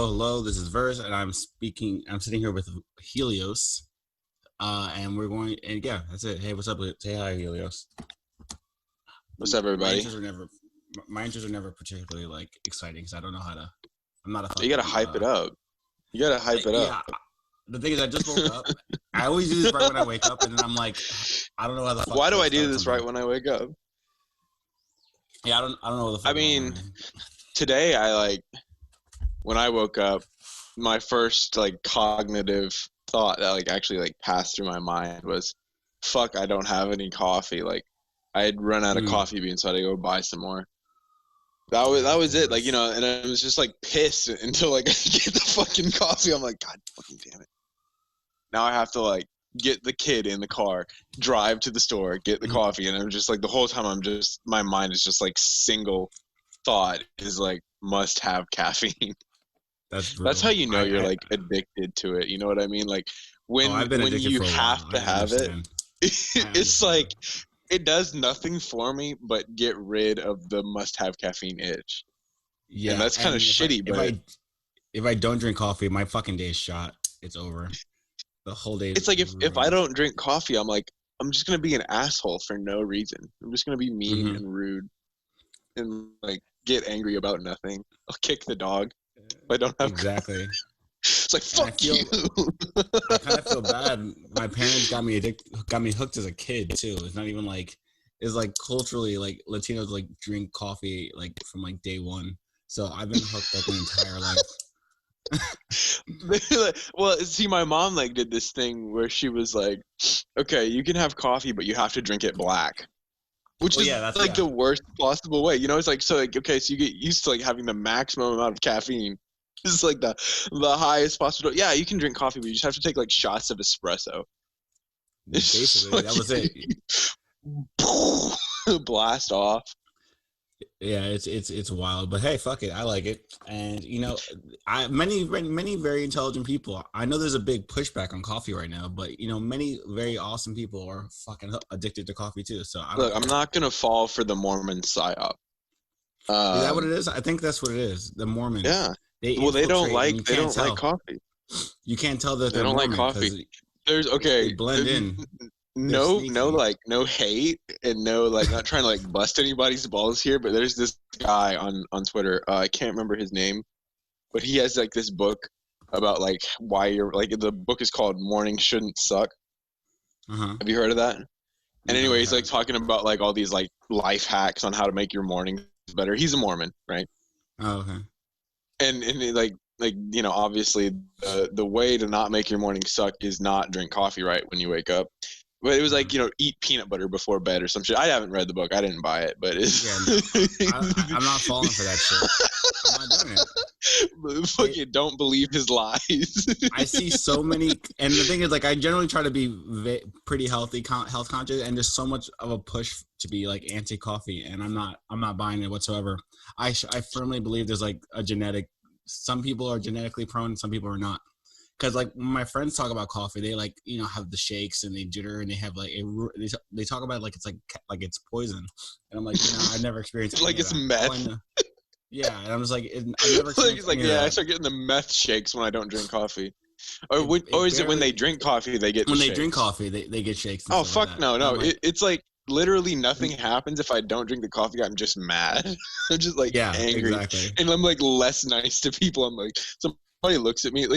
Hello. This is Verse, and I'm sitting here with Helios, and we're going. And yeah, that's it. Hey, what's up? Say hi, Helios. What's up, everybody? My intros are never particularly like exciting because I don't know how to. I'm not a. Fucking, you gotta hype it up. You gotta hype it up. Yeah. The thing is, I just woke up. I always do this right when I wake up, and then I'm like, I don't know how the fuck. Why do I do this right when I wake up? Yeah, I don't know what the fuck. I mean, today when I woke up, my first cognitive thought that actually passed through my mind was, fuck, I don't have any coffee. I had run out of coffee beans, so I had to go buy some more. That was it. And I was just pissed until I get the fucking coffee. I'm like, God fucking damn it. Now I have to get the kid in the car, drive to the store, get the coffee, and I'm just the whole time my mind is just single thought is must have caffeine. That's how you know you're addicted to it. You know what I mean? When you have to have it, it's it does nothing for me but get rid of the must have caffeine itch. Yeah, and that's kind of shitty. But if I don't drink coffee, my fucking day is shot. It's over. The whole day. It's if I don't drink coffee, I'm just gonna be an asshole for no reason. I'm just gonna be mean and rude, and get angry about nothing. I'll kick the dog if I don't have exactly. It's fuck you. I kind of feel bad. My parents got me hooked as a kid too. It's not even it's culturally Latinos drink coffee from day one. So I've been hooked my entire life. Well, see, my mom did this thing where she was okay, you can have coffee, but you have to drink it black, which is the worst possible way. It's okay, so you get used to having the maximum amount of caffeine. It's the highest possible. Yeah, you can drink coffee, but you just have to take shots of espresso. Basically, that was it. Blast off. Yeah, it's wild, but hey, fuck it, I like it. And many very intelligent people. I know there's a big pushback on coffee right now, but many very awesome people are fucking addicted to coffee too. So I'm not gonna fall for the Mormon psyop. Is that what it is? I think that's what it is. The Mormons. Yeah. They don't like coffee. You can't tell that they don't Mormon like coffee. There's they blend in. No hate and no not trying to bust anybody's balls here, but there's this guy on Twitter. I can't remember his name, but he has this book about why you're the book is called Morning Shouldn't Suck. Have you heard of that? And anyway, he's talking about all these life hacks on how to make your morning better. He's a Mormon, right? Oh, okay. And obviously the way to not make your morning suck is not drink coffee right when you wake up. But it was eat peanut butter before bed or some shit. I haven't read the book. I didn't buy it, but it's... I'm not falling for that shit. I'm not doing it. Fucking don't believe his lies. I see so many... And the thing is, I generally try to be pretty health conscious, and there's so much of a push to be anti-coffee, and I'm not buying it whatsoever. I firmly believe there's a genetic... Some people are genetically prone, some people are not. Because when my friends talk about coffee, they have the shakes and they jitter and they have they talk about it it's poison, and I'm I've never experienced it. It's meth. Yeah, and I'm just I've never experienced I start getting the meth shakes when I don't drink coffee. Or is it when they drink coffee they get when they shakes? Drink coffee they get shakes? Oh fuck no! It's literally nothing happens if I don't drink the coffee. I'm just mad. I'm just angry, exactly. And I'm less nice to people. I'm somebody looks at me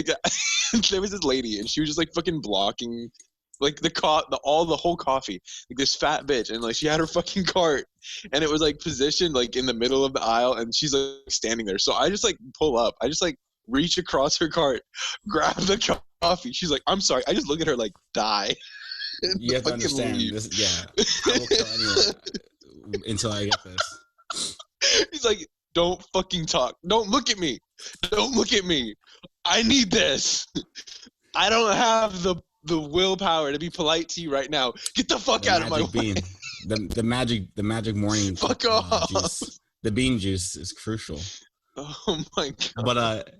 there was this lady and she was just fucking blocking the whole coffee, this fat bitch, and she had her fucking cart and it was positioned in the middle of the aisle and she's standing there. So I just pull up. I just reach across her cart, grab the coffee. She's I'm sorry. I just look at her die. You have to understand this. Yeah, I will kill anyone until I get this. He's don't fucking talk. Don't look at me. Don't look at me. I need this. I don't have the willpower to be polite to you right now. Get the fuck out of my way. The magic morning. Fuck off. Juice. The bean juice is crucial. Oh my god.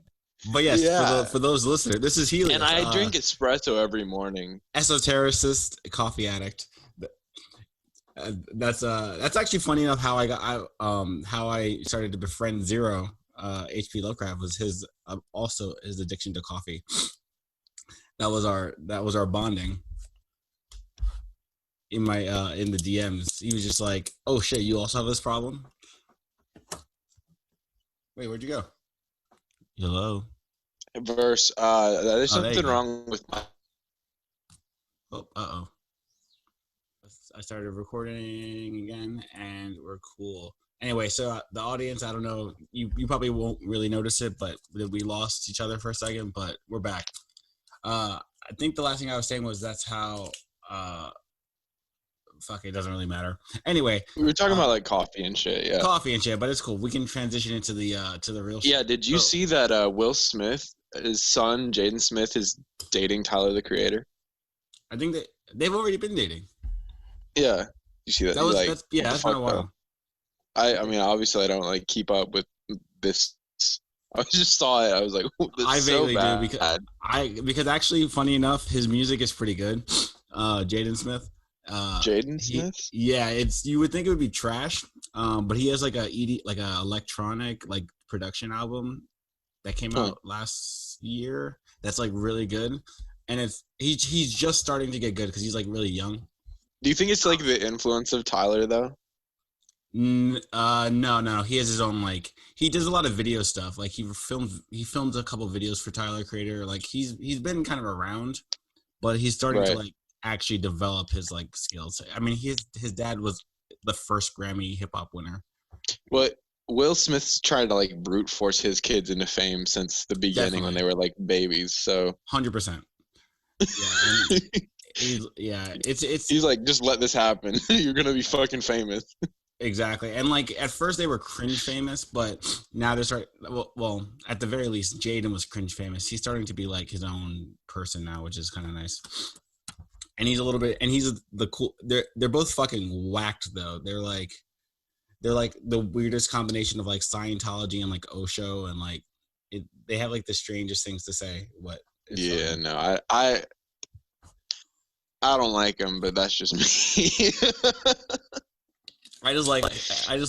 But yes, for those listeners, this is Helios. And I drink espresso every morning. Esotericist, coffee addict. That's actually funny enough how I started to befriend Zero. H.P. Lovecraft was his also his addiction to coffee. That was our bonding. In my in the DMs, he was just like, "Oh shit, you also have this problem?" Wait, where'd you go? Hello. Verse. There's Oh, there you something go. wrong with my. Oh, I started recording again, and we're cool. Anyway, so the audience, I don't know, you probably won't really notice it, but we lost each other for a second, but we're back. I think the last thing I was saying was that's how. Fuck, it doesn't really matter. Anyway, We were talking about like coffee and shit. Yeah. coffee and shit, but it's cool. We can transition into the real shit. Yeah. Did you see that Will Smith, his son Jaden Smith, is dating Tyler the Creator? I think that they've already been dating. Yeah. You see that? That was like, that's yeah, that's been a while. I mean, obviously, I don't like keep up with this. I just saw it. I was like, I vaguely so do because actually, funny enough, his music is pretty good. Jaden Smith. Jaden Smith. Yeah, it's you would think it would be trash, but he has like a electronic like production album that came out last year. That's like really good, and he's just starting to get good because he's like really young. Do you think it's like the influence of Tyler though? No. He has his own like he does a lot of video stuff. Like he filmed a couple videos for Tyler Creator. Like he's been kind of around, but he's starting to like actually develop his like skills. I mean, his dad was the first Grammy hip hop winner. Well, Will Smith's tried to like brute force his kids into fame since the beginning. Definitely. When they were like babies. So 100%. Yeah, he's like, just let this happen. You're gonna be fucking famous. Exactly. And like at first they were cringe famous, but now they're starting well, at the very least Jaden was cringe famous. He's starting to be like his own person now, which is kind of nice. And he's a little bit and he's the cool they're both fucking whacked though. They're like the weirdest combination of like Scientology and like Osho and like they have like the strangest things to say. Yeah, no. I don't like him, but that's just me. I just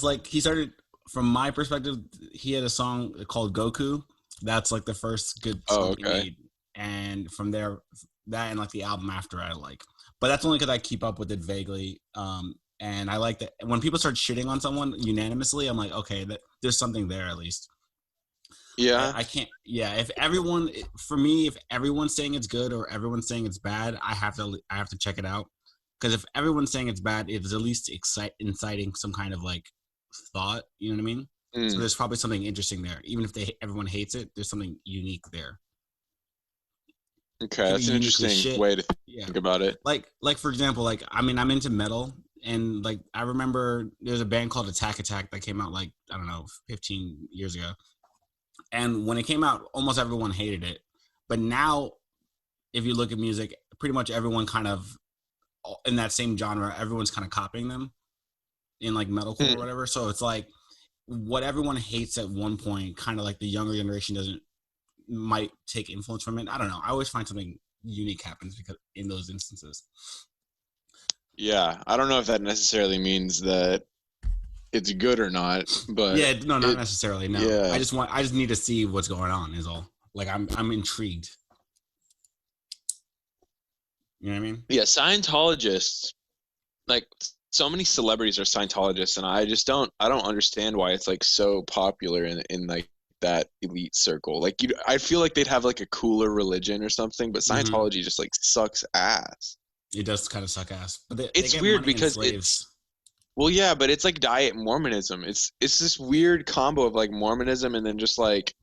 like he started from my perspective. He had a song called Goku. That's like the first good song he made, and from there, that and like the album after I like. But that's only because I keep up with it vaguely. And I like that when people start shitting on someone unanimously, I'm like, okay, there's something there at least. Yeah, I can't. Yeah, if everyone's saying it's good or everyone's saying it's bad, I have to check it out. Because if everyone's saying it's bad, it's at least inciting some kind of like thought. You know what I mean? So there's probably something interesting there. Even if everyone hates it, there's something unique there. Okay, that's an interesting way to think about it. Like for example, like I mean, I'm into metal, and like I remember there's a band called Attack that came out like I don't know 15 years ago, and when it came out, almost everyone hated it. But now, if you look at music, pretty much everyone kind of in that same genre, everyone's kind of copying them in like metalcore or whatever. So it's like what everyone hates at one point, kind of like the younger generation might take influence from it. I don't know. I always find something unique happens because in those instances. Yeah, I don't know if that necessarily means that it's good or not, but yeah, no, not necessarily. No, yeah. I just need to see what's going on. Is all. Like I'm intrigued. You know what I mean? Yeah, Scientologists, like so many celebrities are Scientologists, and I don't understand why it's like so popular in like that elite circle. Like I feel like they'd have like a cooler religion or something, but Scientology just like sucks ass. It does kind of suck ass, but it's weird because well, yeah, but it's like diet Mormonism. It's this weird combo of like Mormonism and then just like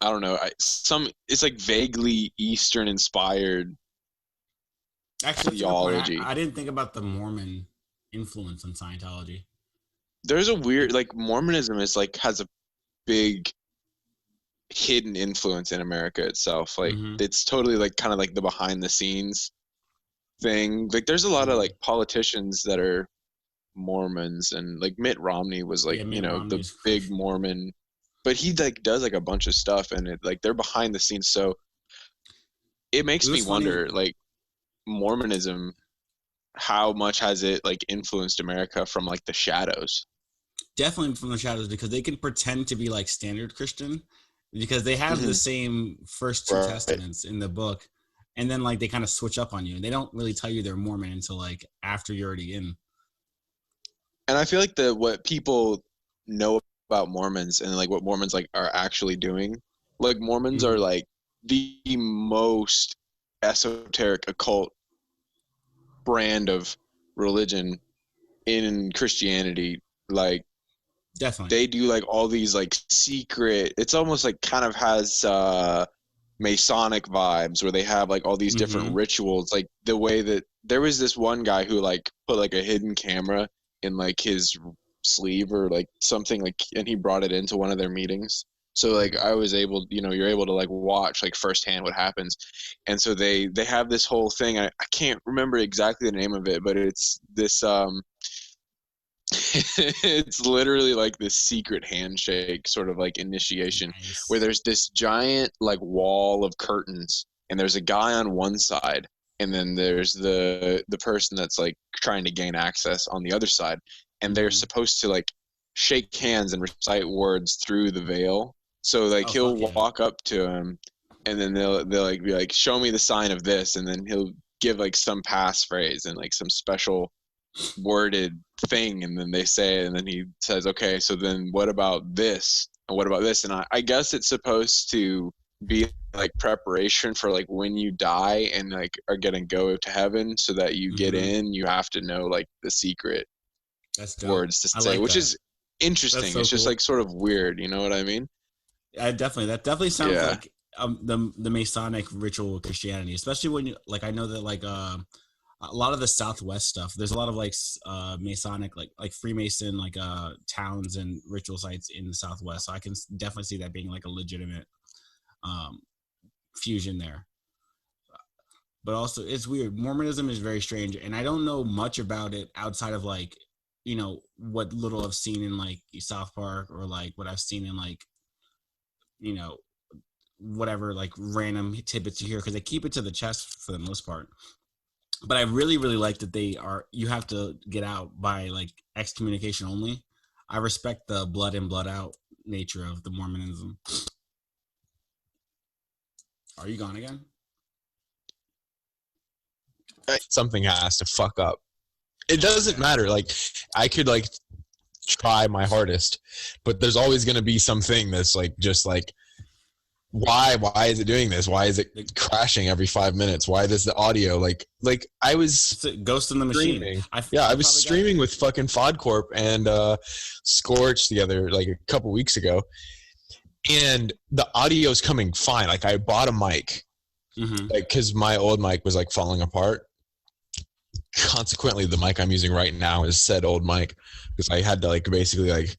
I don't know. It's like vaguely Eastern inspired theology. I didn't think about the Mormon influence on Scientology. There's a weird like Mormonism is like has a big hidden influence in America itself. Like it's totally like kind of like the behind the scenes thing. Like there's a lot of like politicians that are Mormons and like Mitt Romney was like the big Mormon. But he like does like a bunch of stuff and it like they're behind the scenes. So it makes me wonder like Mormonism, how much has it like influenced America from like the shadows? Definitely from the shadows, because they can pretend to be like standard Christian because they have the same first two testaments in the book, and then like they kind of switch up on you, and they don't really tell you they're Mormon until like after you're already in. And I feel like what people know about Mormons and like what Mormons like are actually doing, like Mormons are like the most esoteric occult brand of religion in Christianity. Like Definitely, they do like all these like secret, it's almost like kind of has Masonic vibes where they have like all these different rituals, like the way that there was this one guy who like put like a hidden camera in like his sleeve or like something, like, and he brought it into one of their meetings. So like I was able, you're able to like watch like firsthand what happens. And so they have this whole thing. I can't remember exactly the name of it, but it's this it's literally like this secret handshake sort of like initiation where there's this giant like wall of curtains and there's a guy on one side and then there's the person that's like trying to gain access on the other side, and they're supposed to like shake hands and recite words through the veil. So like he'll walk up to him and then they'll like be like, show me the sign of this, and then he'll give like some passphrase and like some special worded thing, and then they say it, and then he says, okay, so then what about this and what about this, and I guess it's supposed to be like preparation for like when you die and like are gonna go to heaven, so that you get in, you have to know like the secret words to say, which is interesting. It's just like sort of weird, you know what I mean? That definitely sounds like the Masonic ritual of Christianity, especially when you like, I know that like a lot of the Southwest stuff, there's a lot of like Masonic, like Freemason, like towns and ritual sites in the Southwest. So I can definitely see that being like a legitimate fusion there. But also it's weird. Mormonism is very strange, and I don't know much about it outside of like, what little I've seen in like South Park, or like what I've seen in like, whatever like random tidbits you hear, because they keep it to the chest for the most part. But I really, really like that you have to get out by like excommunication only. I respect the blood in, blood out nature of the Mormonism. Are you gone again? Something has to fuck up. It doesn't matter. Like I could like try my hardest, but there's always going to be something that's like, just like, why is it doing this? Why is it crashing every 5 minutes? Why does the audio like I was it's a ghost in the machine. I was streaming with fucking FODcorp and Scorch the other like a couple weeks ago, and the audio's coming fine. Like I bought a mic, like because my old mic was like falling apart. Consequently, the mic I'm using right now is said old mic, because I had to like basically like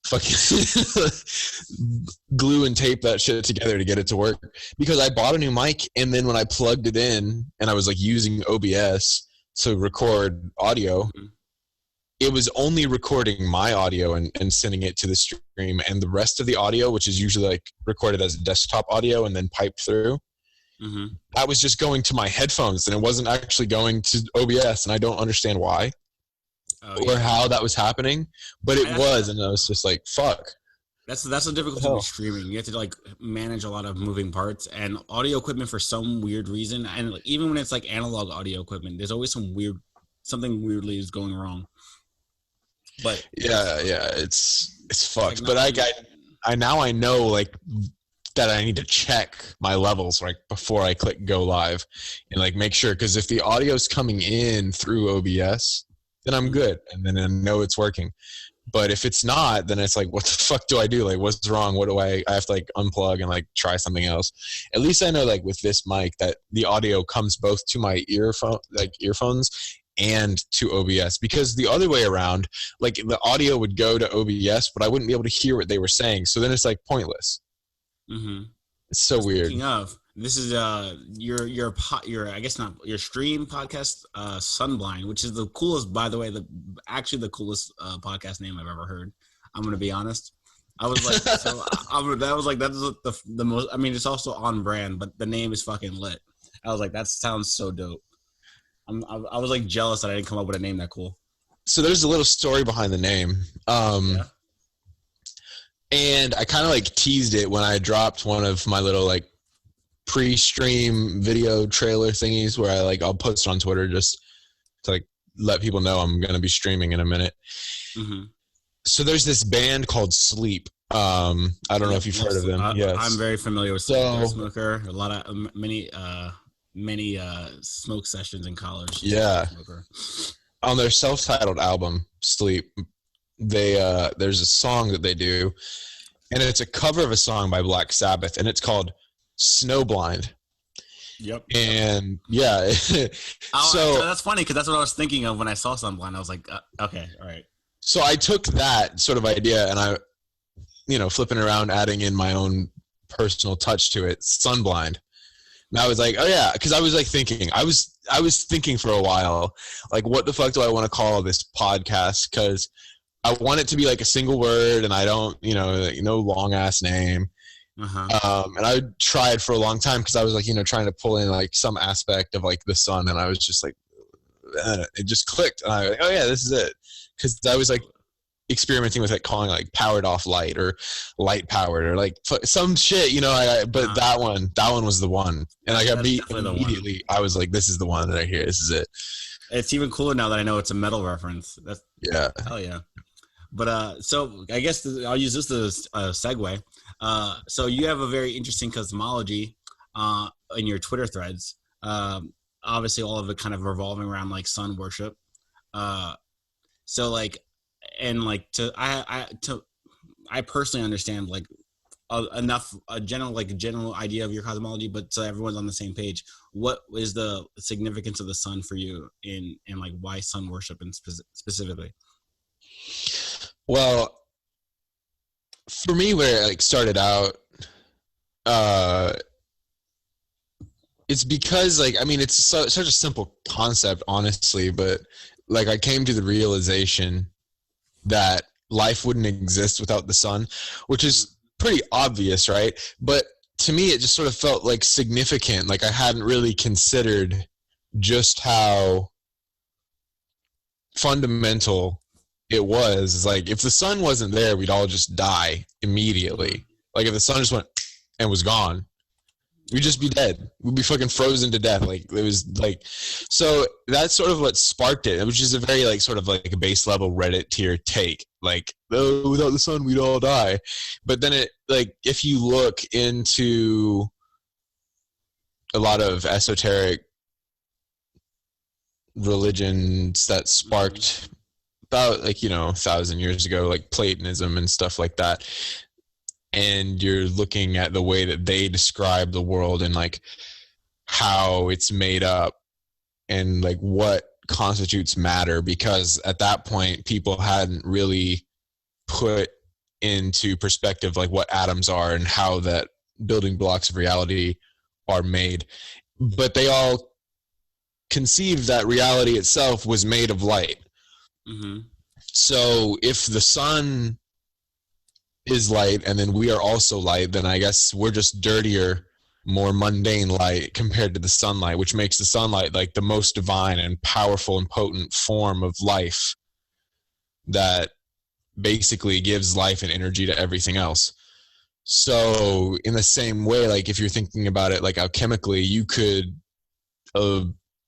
fucking glue and tape that shit together to get it to work, because I bought a new mic, and then when I plugged it in and I was like using OBS to record audio, it was only recording my audio and sending it to the stream, and the rest of the audio, which is usually like recorded as desktop audio and then piped through, I was just going to my headphones, and it wasn't actually going to OBS, and I don't understand why or how that was happening, but it was, and I was just like, fuck. That's the difficulty with streaming. You have to like manage a lot of moving parts and audio equipment for some weird reason, and like, even when it's like analog audio equipment, there's always something weirdly is going wrong. But yeah, it's fucked. But I know like that I need to check my levels like before I click go live, and like make sure, because if the audio's coming in through OBS, then I'm good, and then I know it's working. But if it's not, then it's like, what the fuck do I do? Like, what's wrong? What do I have to like unplug and like try something else? At least I know like with this mic that the audio comes both to my earphones and to OBS, because the other way around, like the audio would go to OBS, but I wouldn't be able to hear what they were saying. So then it's like pointless. It's so weird. Speaking of, this is your I guess not your stream podcast, Sunblind, which is the coolest, by the way, actually the coolest podcast name I've ever heard. I'm gonna be honest. I was like, that's the most. I mean, it's also on brand, but the name is fucking lit. I was like, that sounds so dope. I was like jealous that I didn't come up with a name that cool. So there's a little story behind the name. Yeah. And I kind of like teased it when I dropped one of my little like pre-stream video trailer thingies where I'll post it on Twitter just to like let people know I'm going to be streaming in a minute. Mm-hmm. So there's this band called Sleep. I don't know if you've heard of them. Yes. I'm very familiar with Sleep. Smoker. A lot of many smoke sessions in college. Yeah. On their self-titled album, Sleep, there's a song that they do, and it's a cover of a song by Black Sabbath, and it's called Snowblind. Yep. And yeah. So that's funny because that's what I was thinking of when I saw Snowblind. I was like, okay, all right. So I took that sort of idea and I, flipping around, adding in my own personal touch to it, Sunblind. And I was like, oh yeah, because I was like thinking, I was thinking for a while, like, what the fuck do I want to call this podcast? Because I want it to be like a single word, and I don't, no long ass name. Uh-huh. And I tried for a long time because I was like, trying to pull in like some aspect of like the sun, and I was just like, it just clicked, and I was like, oh yeah, this is it. Because I was like experimenting with like calling like powered off light or light powered or like some shit, but that one was the one, and I got beat immediately. I was like, this is the one that I hear. This is it. It's even cooler now that I know it's a metal reference. That's hell yeah. But so I guess I'll use this as a segue. So you have a very interesting cosmology in your Twitter threads. Obviously, all of it kind of revolving around like sun worship. So like, and like I personally understand like enough a general idea of your cosmology, but so everyone's on the same page. What is the significance of the sun for you and like why sun worship and specifically? Well, for me, where it like started out, it's because like, I mean, it's such a simple concept, honestly, but like I came to the realization that life wouldn't exist without the sun, which is pretty obvious, right? But to me, it just sort of felt like significant. Like I hadn't really considered just how fundamental it was. Like if the sun wasn't there, we'd all just die immediately. Like if the sun just went and was gone, we'd just be dead. We'd be fucking frozen to death. Like it was like, so that's sort of what sparked it, which is a very like sort of like a base level Reddit tier take. Like, oh, without the sun, we'd all die. But then it like, if you look into a lot of esoteric religions that sparked about like, 1,000 years ago, like Platonism and stuff like that, and you're looking at the way that they describe the world and like how it's made up and like what constitutes matter, because at that point people hadn't really put into perspective like what atoms are and how that building blocks of reality are made, but they all conceived that reality itself was made of light. Mm-hmm. So if the sun is light and then we are also light, then I guess we're just dirtier, more mundane light compared to the sunlight, which makes the sunlight like the most divine and powerful and potent form of life that basically gives life and energy to everything else. So in the same way, like if you're thinking about it like alchemically, you could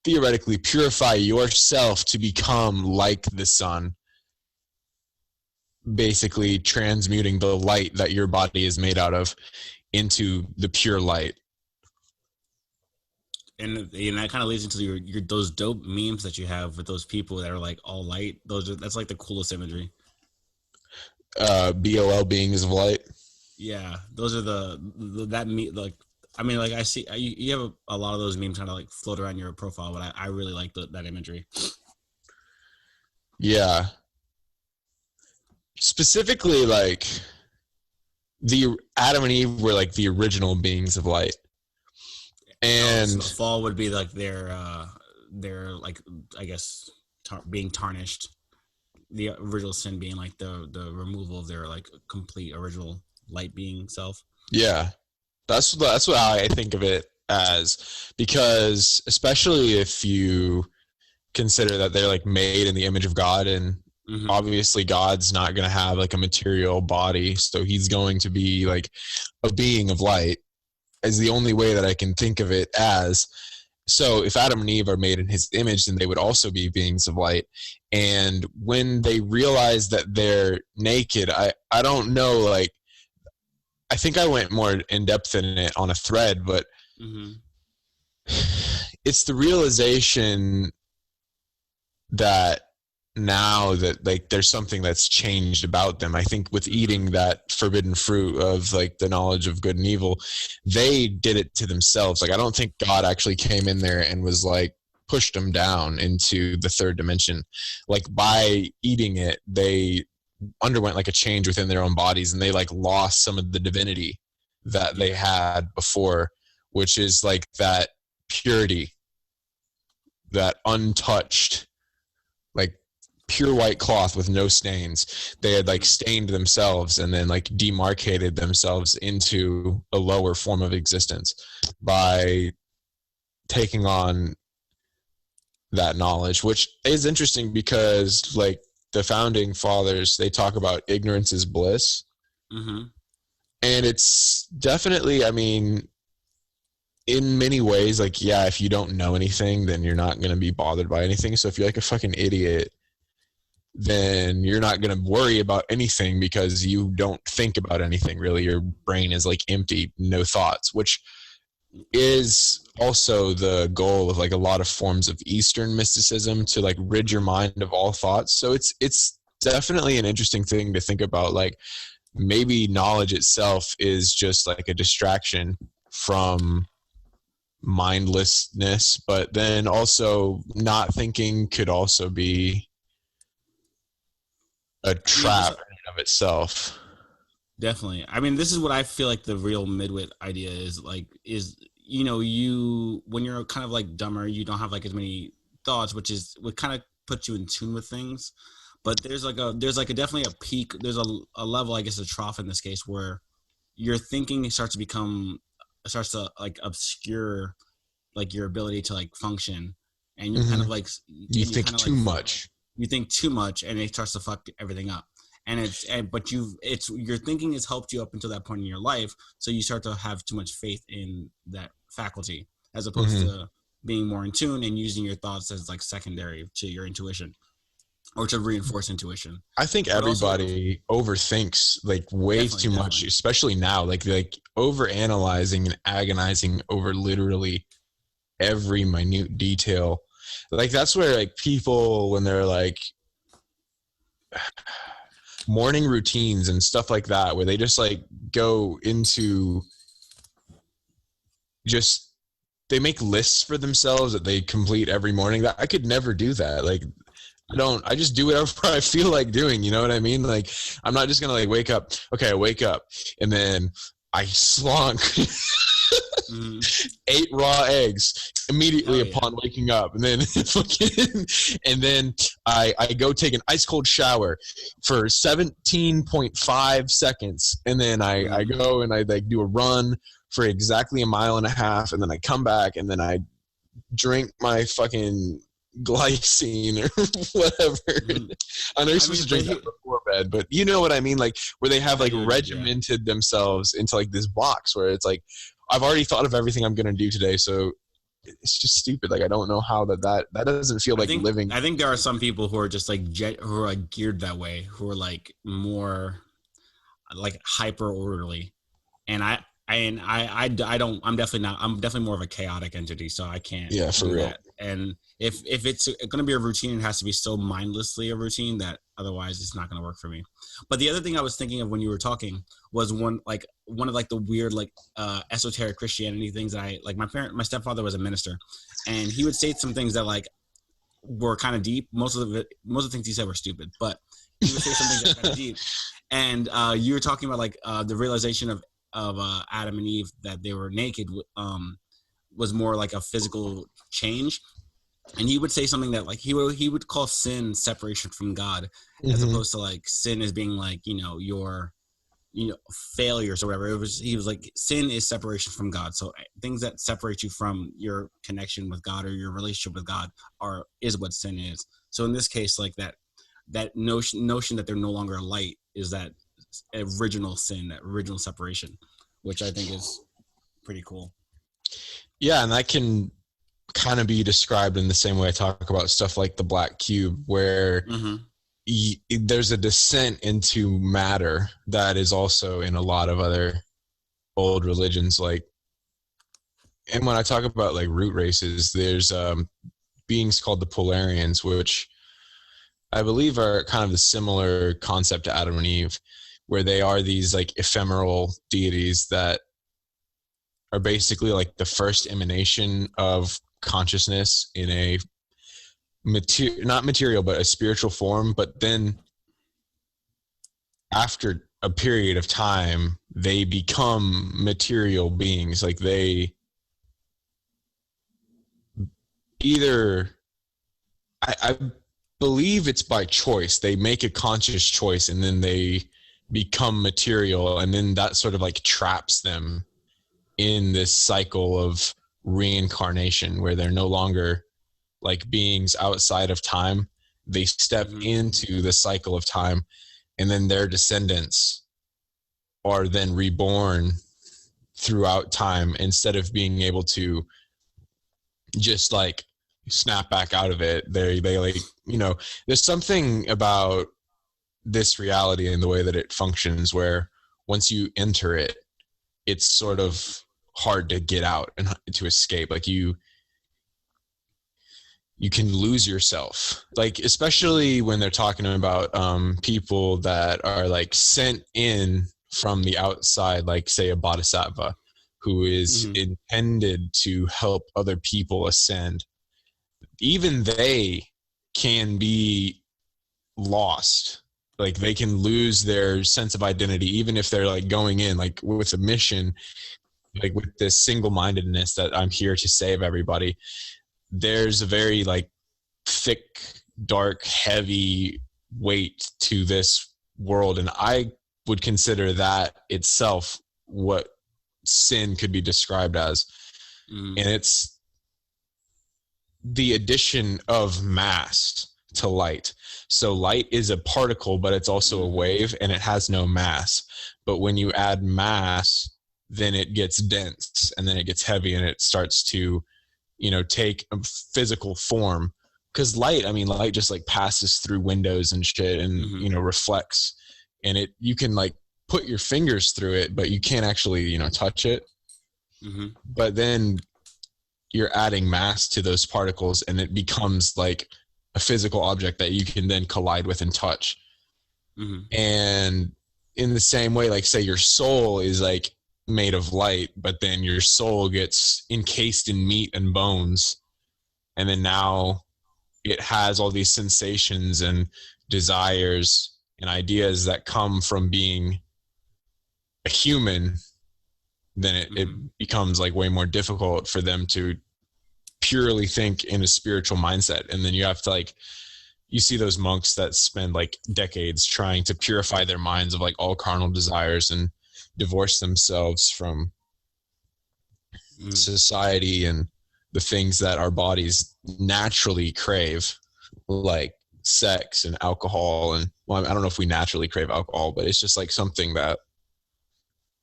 theoretically purify yourself to become like the sun, basically transmuting the light that your body is made out of into the pure light. And that kind of leads into your those dope memes that you have with those people that are like all light. That's like the coolest imagery. BOL, beings of light. Yeah, those are like. I mean, like I see you have a lot of those memes kind of like float around your profile, but I really like that imagery. Yeah. Specifically, like the Adam and Eve were like the original beings of light, and so the fall would be like their like I guess being tarnished. The original sin being like the removal of their like complete original light being self. Yeah, that's what I think of it as, because especially if you consider that they're like made in the image of God, and obviously God's not going to have like a material body, so he's going to be like a being of light, is the only way that I can think of it as. So if Adam and Eve are made in his image, then they would also be beings of light. And when they realize that they're naked, I don't know, like, I think I went more in depth in it on a thread, but it's the realization that now that like there's something that's changed about them. I think with eating that forbidden fruit of like the knowledge of good and evil, they did it to themselves. Like I don't think God actually came in there and was like pushed them down into the third dimension. Like by eating it, they underwent like a change within their own bodies, and they like lost some of the divinity that they had before, which is like that purity, that untouched, like pure white cloth with no stains. They had like stained themselves and then like demarcated themselves into a lower form of existence by taking on that knowledge, which is interesting because like the founding fathers, they talk about ignorance is bliss. And it's definitely, I mean, in many ways, like, yeah, if you don't know anything, then you're not going to be bothered by anything. So if you're like a fucking idiot, then you're not going to worry about anything because you don't think about anything really. Your brain is like empty, no thoughts, which is also the goal of like a lot of forms of Eastern mysticism, to like rid your mind of all thoughts. So it's definitely an interesting thing to think about. Like maybe knowledge itself is just like a distraction from mindlessness, but then also not thinking could also be a trap in and of itself. Definitely. I mean, this is what I feel like the real midwit idea is like, is, you know, you, when you're kind of like dumber, you don't have like as many thoughts, which is what kind of puts you in tune with things. But there's like a definitely a peak. There's a level, I guess, a trough in this case, where your thinking starts to like obscure like your ability to like function, and you're kind of like you think too much. You think too much, and it starts to fuck everything up. But your thinking has helped you up until that point in your life, so you start to have too much faith in that faculty, as opposed to being more in tune and using your thoughts as like secondary to your intuition, or to reinforce intuition. I think everybody overthinks like way too much, especially now. Like overanalyzing and agonizing over literally every minute detail. Like that's where like people, when they're like morning routines and stuff like that, where they just like go into just, they make lists for themselves that they complete every morning. That I could never do that. Like I just do whatever I feel like doing. You know what I mean? Like I'm not just gonna like wake up. Okay, I wake up and then I slunk 8 raw eggs immediately upon waking up, and then I go take an ice cold shower for 17.5 seconds, and then I go and I like do a run for exactly 1.5 miles, and then I come back and then I drink my fucking glycine or whatever. I know you're supposed to drink that before bed, but you know what I mean, like where they have like regimented themselves into like this box where it's like, I've already thought of everything I'm gonna do today, so it's just stupid. Like I don't know how that doesn't feel like living. I think there are some people who are just like who are like geared that way, who are like more like hyper orderly, and I'm definitely not. I'm definitely more of a chaotic entity, so I can't. Yeah, for real. That. And if it's going to be a routine, it has to be so mindlessly a routine that otherwise it's not going to work for me. But the other thing I was thinking of when you were talking was one of like the weird like esoteric Christianity things that I like. My stepfather was a minister, and he would say some things that like were kind of deep. Most of the things he said were stupid, but he would say some things that were kind of deep. And you were talking about like the realization of Adam and Eve that they were naked was more like a physical change. And he would say something that like he would call sin separation from God, as opposed to like sin as being like, you know, your failures or whatever. He was like, sin is separation from God. So things that separate you from your connection with God or your relationship with God is what sin is. So in this case, like that notion that they're no longer light is that original sin, that original separation, which I think is pretty cool. Yeah, and that can kind of be described in the same way I talk about stuff like the black cube, where there's a descent into matter that is also in a lot of other old religions. Like, and when I talk about like root races, there's beings called the Polarians, which I believe are kind of a similar concept to Adam and Eve, where they are these like ephemeral deities that are basically like the first emanation of consciousness in a not material, but a spiritual form. But then after a period of time, they become material beings. Like they either, I believe it's by choice. They make a conscious choice and then they become material, and then that sort of like traps them in this cycle of reincarnation where they're no longer like beings outside of time. They step into the cycle of time, and then their descendants are then reborn throughout time instead of being able to just like snap back out of it. They like, there's something about this reality and the way that it functions where once you enter it, it's sort of hard to get out and to escape. Like you can lose yourself, like especially when they're talking about people that are like sent in from the outside, like say a bodhisattva who is intended to help other people ascend. Even they can be lost. Like they can lose their sense of identity, even if they're like going in like with a mission, like with this single-mindedness that I'm here to save everybody. There's a very like thick, dark, heavy weight to this world. And I would consider that itself what sin could be described as. And it's the addition of mass to light. So light is a particle, but it's also a wave, and it has no mass. But when you add mass, then it gets dense, and then it gets heavy, and it starts to, take a physical form. Because light just like passes through windows and shit, and reflects, and you can like put your fingers through it, but you can't actually touch it. But then you're adding mass to those particles, and it becomes like a physical object that you can then collide with and touch. And in the same way, like say your soul is like made of light, but then your soul gets encased in meat and bones, and then now it has all these sensations and desires and ideas that come from being a human. Then it becomes like way more difficult for them to purely think in a spiritual mindset. And then you have to like, you see those monks that spend like decades trying to purify their minds of like all carnal desires and divorce themselves from society and the things that our bodies naturally crave, like sex and alcohol. And well, I don't know if we naturally crave alcohol, but it's just like something that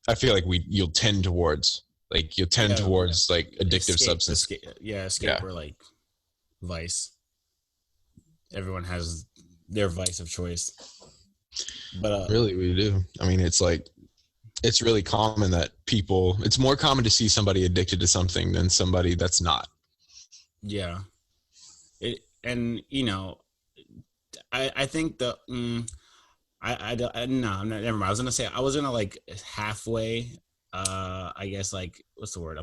I feel like you'll tend towards. Like you'll tend towards like addictive substance. Escape or like vice. Everyone has their vice of choice. But really, we do. I mean, it's like, it's really common that it's more common to see somebody addicted to something than somebody that's not. Yeah. I think the, no, I'm not, never mind. I was going to say, I was going to like halfway, I guess like, what's the word?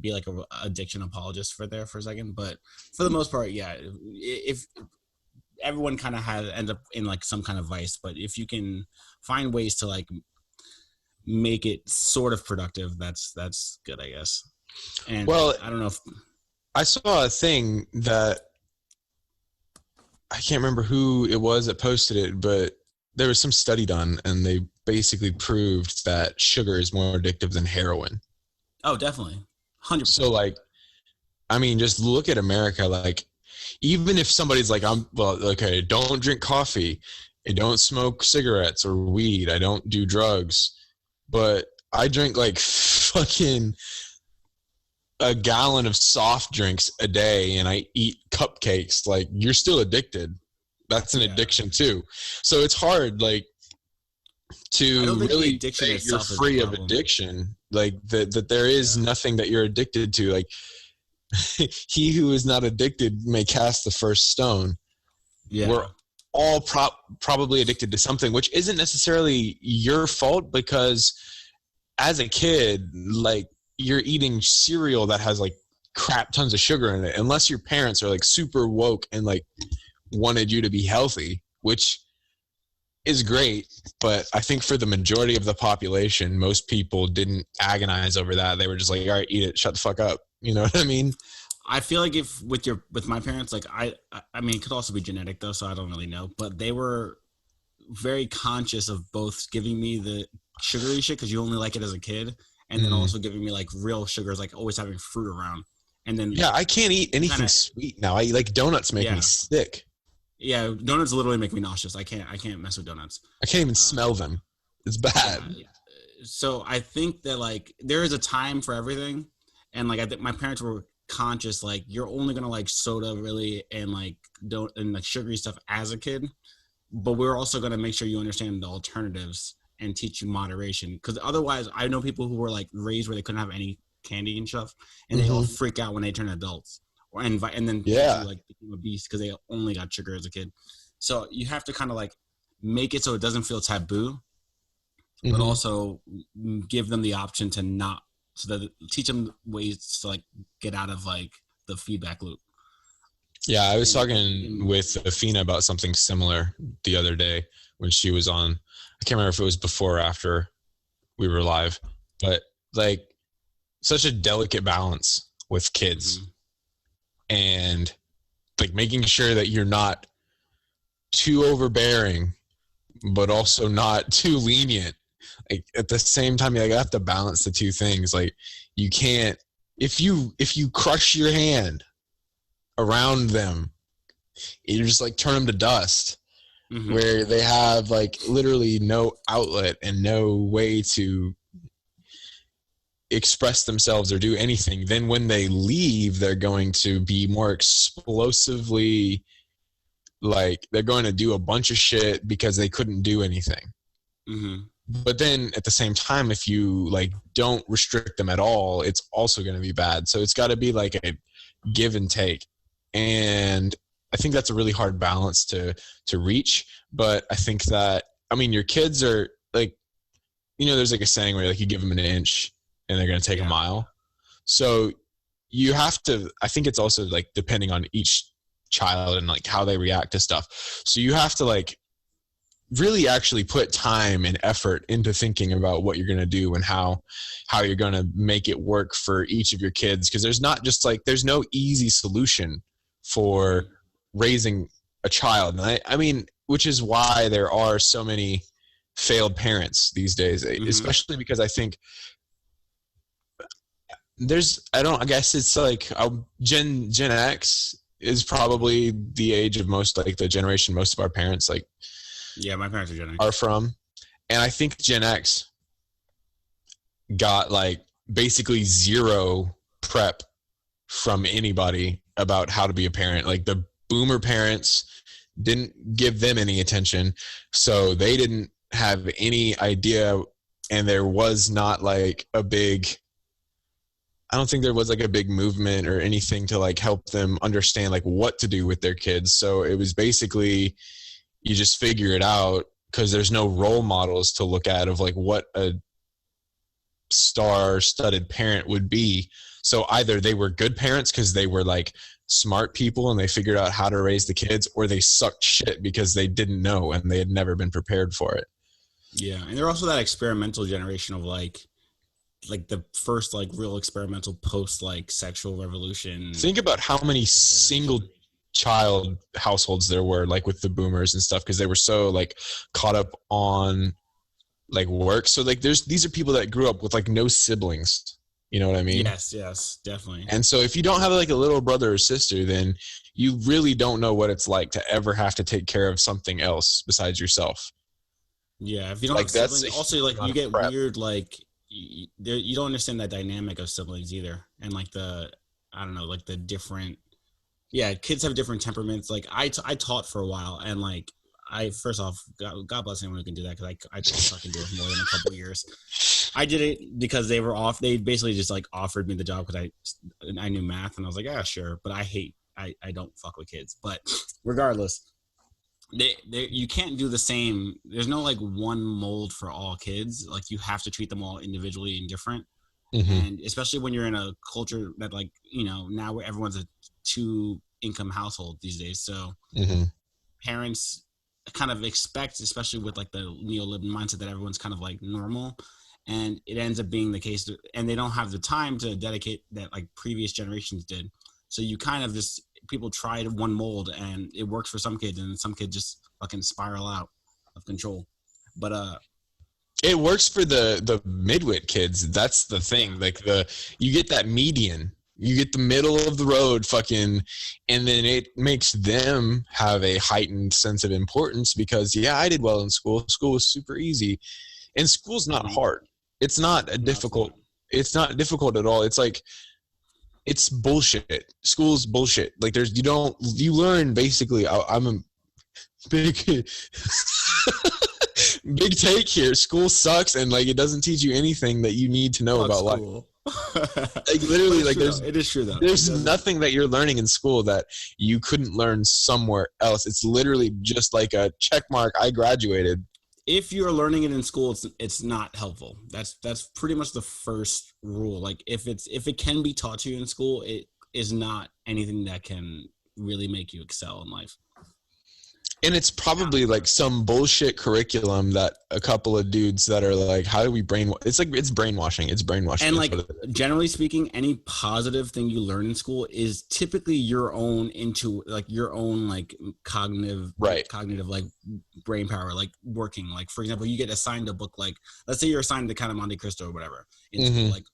Be like a addiction apologist for a second. But for the most part, yeah, if everyone kind of ends up in like some kind of vice, but if you can find ways to like make it sort of productive, that's good, I guess. And well, I don't know if I saw a thing that I can't remember who it was that posted it, but there was some study done, and they basically proved that sugar is more addictive than heroin. Oh, definitely. 100%. So like, I mean, just look at America. Like, even if somebody's like, okay, don't drink coffee, I don't smoke cigarettes or weed, I don't do drugs, but I drink like fucking a gallon of soft drinks a day and I eat cupcakes, like, you're still addicted. That's an addiction too. So it's hard, like, to really say you're free of addiction, like that there is nothing that you're addicted to. Like, he who is not addicted may cast the first stone. Yeah. We're all probably addicted to something, which isn't necessarily your fault, because as a kid, like, you're eating cereal that has like crap tons of sugar in it, unless your parents are like super woke and like wanted you to be healthy, which is great. But I think for the majority of the population, most people didn't agonize over that. They were just like, all right, eat it, shut the fuck up. You know what I mean? I feel like if with my parents, like I mean, it could also be genetic though, so I don't really know, but they were very conscious of both giving me the sugary shit because you only like it as a kid, and then also giving me like real sugars, like always having fruit around. And then I can't eat anything sweet now. I like donuts make me sick. Yeah, donuts literally make me nauseous. I can't mess with donuts. I can't even smell them. It's bad. So I think that like there is a time for everything, and like I think my parents were conscious, like, you're only gonna like soda really and like like sugary stuff as a kid, but we're also gonna make sure you understand the alternatives and teach you moderation, because otherwise I know people who were like raised where they couldn't have any candy and stuff, and they all freak out when they turn adults, and then like become obese because they only got sugar as a kid. So you have to kind of like make it so it doesn't feel taboo, but also give them the option to not, so that teach them ways to like get out of like the feedback loop. Yeah, I was talking with Athena about something similar the other day when she was on. I can't remember if it was before or after we were live, but like such a delicate balance with kids and like making sure that you're not too overbearing, but also not too lenient. Like at the same time, you have to balance the two things. Like you can't, if you crush your hand around them, you just like turn them to dust, where they have like literally no outlet and no way to express themselves or do anything. Then when they leave, they're going to be more explosively, like they're going to do a bunch of shit because they couldn't do anything. But then at the same time, if you like don't restrict them at all, it's also going to be bad. So it's got to be like a give and take. And I think that's a really hard balance to reach. But I think that, I mean, your kids are like, you know, there's like a saying where like you give them an inch and they're going to take a mile. So you have to, I think it's also like depending on each child and like how they react to stuff. So you have to like really actually put time and effort into thinking about what you're going to do and how you're going to make it work for each of your kids. Because there's not just like, there's no easy solution for raising a child. And I mean, which is why there are so many failed parents these days, especially because I think I guess it's like Gen X is probably the age of most, like the generation most of our parents like, yeah, my parents are Gen X. Are from. And I think Gen X got like basically zero prep from anybody about how to be a parent. Like the boomer parents didn't give them any attention, so they didn't have any idea, and there was not like a big, I don't think there was like a big movement or anything to like help them understand like what to do with their kids. So it was basically, you just figure it out because there's no role models to look at of like what a star-studded parent would be. So either they were good parents because they were like smart people and they figured out how to raise the kids, or they sucked shit because they didn't know and they had never been prepared for it. Yeah, and they're also that experimental generation of like the first like real experimental post like sexual revolution. Think about how many single child households there were like with the boomers and stuff, because they were so like caught up on like work. So like these are people that grew up with like no siblings. You know what I mean? Yes, definitely. And so if you don't have like a little brother or sister, then you really don't know what it's like to ever have to take care of something else besides yourself. Yeah, if you don't Like, have that's siblings, a also huge like amount you of get prep. weird like you don't understand that dynamic of siblings either, and like I don't know, like the different. Yeah, kids have different temperaments. Like I taught for a while, and like I first off, God bless anyone who can do that, because I don't fucking do it for more than a couple years. I did it because they were off. They basically just like offered me the job because I knew math, and I was like, yeah, sure. But I don't fuck with kids. But regardless, you can't do the same. There's no like one mold for all kids. Like you have to treat them all individually and different. Mm-hmm. And especially when you're in a culture that like, you know, now where everyone's a 2-income household these days. So Mm-hmm. parents kind of expect, especially with like the neoliberal mindset, that everyone's kind of like normal, and it ends up being the case, and they don't have the time to dedicate that like previous generations did. So you kind of just, people try one mold and it works for some kids, and some kids just fucking spiral out of control. But It works for the midwit kids. That's the thing. Like you get that median. You get the middle of the road fucking, and then it makes them have a heightened sense of importance because, yeah, I did well in school. School was super easy. And school's not hard. It's not difficult. It's not difficult at all. It's like, it's bullshit. School's bullshit. Like you learn basically, I'm a big big take here. School sucks, and like it doesn't teach you anything that you need to know about life. Like literally, like it is true though. There's nothing that you're learning in school that you couldn't learn somewhere else. It's literally just like a check mark. I graduated. If you're learning it in school, it's not helpful. That's pretty much the first rule. Like if it can be taught to you in school, it is not anything that can really make you excel in life. And it's probably like some bullshit curriculum that a couple of dudes that are like, how do we brainwash? It's like, it's brainwashing. It's brainwashing. And like, generally speaking, any positive thing you learn in school is typically your own like cognitive like brain power, like working. Like, for example, you get assigned a book, like let's say you're assigned the Count of Monte Cristo or whatever in school. Like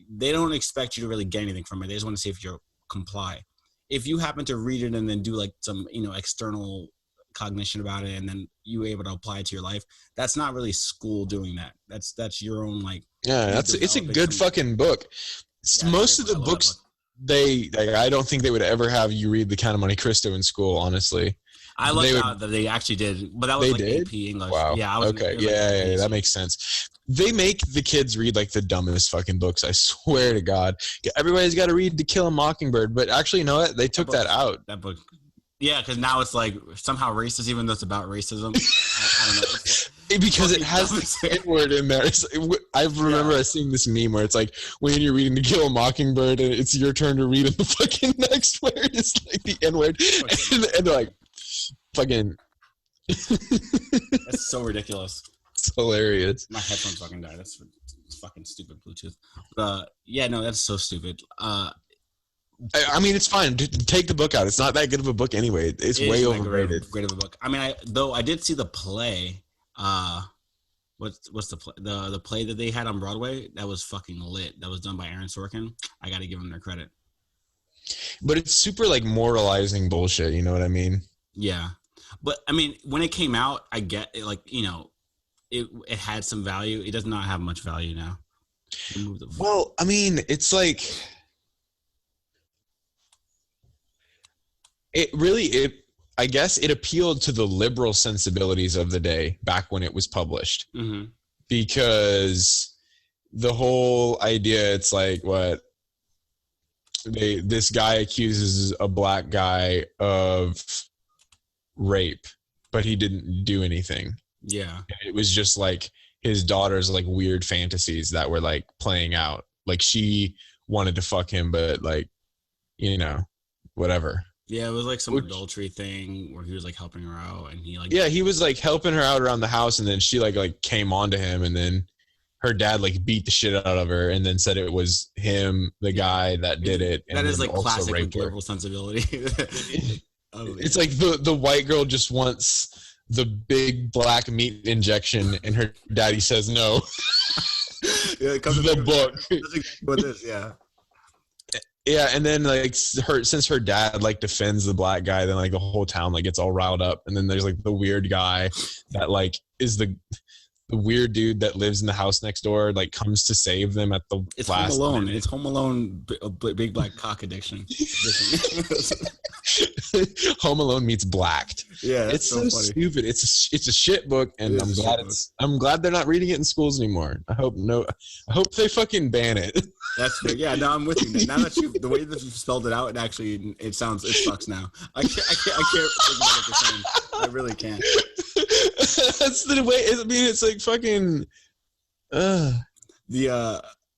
they don't expect you to really get anything from it. They just want to see if you comply. If you happen to read it and then do like some, external cognition about it, and then you were able to apply it to your life, that's not really school doing that. That's your own, like, it's a good fucking book. Most of the books I don't think they would ever have you read the Count of Monte Cristo in school, honestly. I like that they actually did, but that was like AP English. Wow. Yeah. Okay. Yeah, that makes sense. They make the kids read like the dumbest fucking books. I swear to God, everybody's got to read To Kill a Mockingbird. But actually, you know what? They took that out. That book. Yeah, because now it's like somehow racist, even though it's about racism. I don't know. Because it has the N-word in there. I remember seeing this meme where it's like, when you're reading To Kill a Mockingbird and it's your turn to read, and the fucking next word is like the N-word. And they're like, fucking. That's so ridiculous. It's hilarious. My headphones fucking died. That's fucking stupid Bluetooth. But yeah, no, that's so stupid. I mean, it's fine. Take the book out. It's not that good of a book anyway. It's way overrated. Great of a book. I mean, I did see the play. What's the play? The play that they had on Broadway that was fucking lit. That was done by Aaron Sorkin. I got to give them their credit. But it's super like moralizing bullshit. You know what I mean? Yeah, but I mean, when it came out, I get it. Like, it had some value. It does not have much value now. Well, I mean, it's like. I guess it appealed to the liberal sensibilities of the day back when it was published. Mm-hmm. Because the whole idea, it's like this guy accuses a black guy of rape, but he didn't do anything. Yeah. It was just like his daughter's like weird fantasies that were like playing out. Like she wanted to fuck him, but like, whatever. Yeah, it was like some adultery thing where he was like helping her out, and he was like helping her out around the house, and then she like came on to him, and then her dad like beat the shit out of her, and then said it was him, the guy that did it. That is like classic liberal sensibility. It's like the white girl just wants the big black meat injection, and her daddy says no. Yeah, it comes the book. That's exactly what it is. Yeah. Yeah, and then like since her dad like defends the black guy, then like the whole town like gets all riled up, and then there's like the weird guy that like is the weird dude that lives in the house next door, like comes to save them at the It's last Home Alone. minute. It's Home Alone, big black cock addiction. Home Alone meets Blacked. Yeah, that's It's so so funny. stupid. It's a shit book, and It is a shit book. I'm glad they're not reading it in schools anymore. I hope they fucking ban it. That's fair. Yeah, no, I'm with you. Now that the way that you spelled it out, it sucks now. I can't think about what you're saying. I really can't. That's the way. I mean, it's like fucking.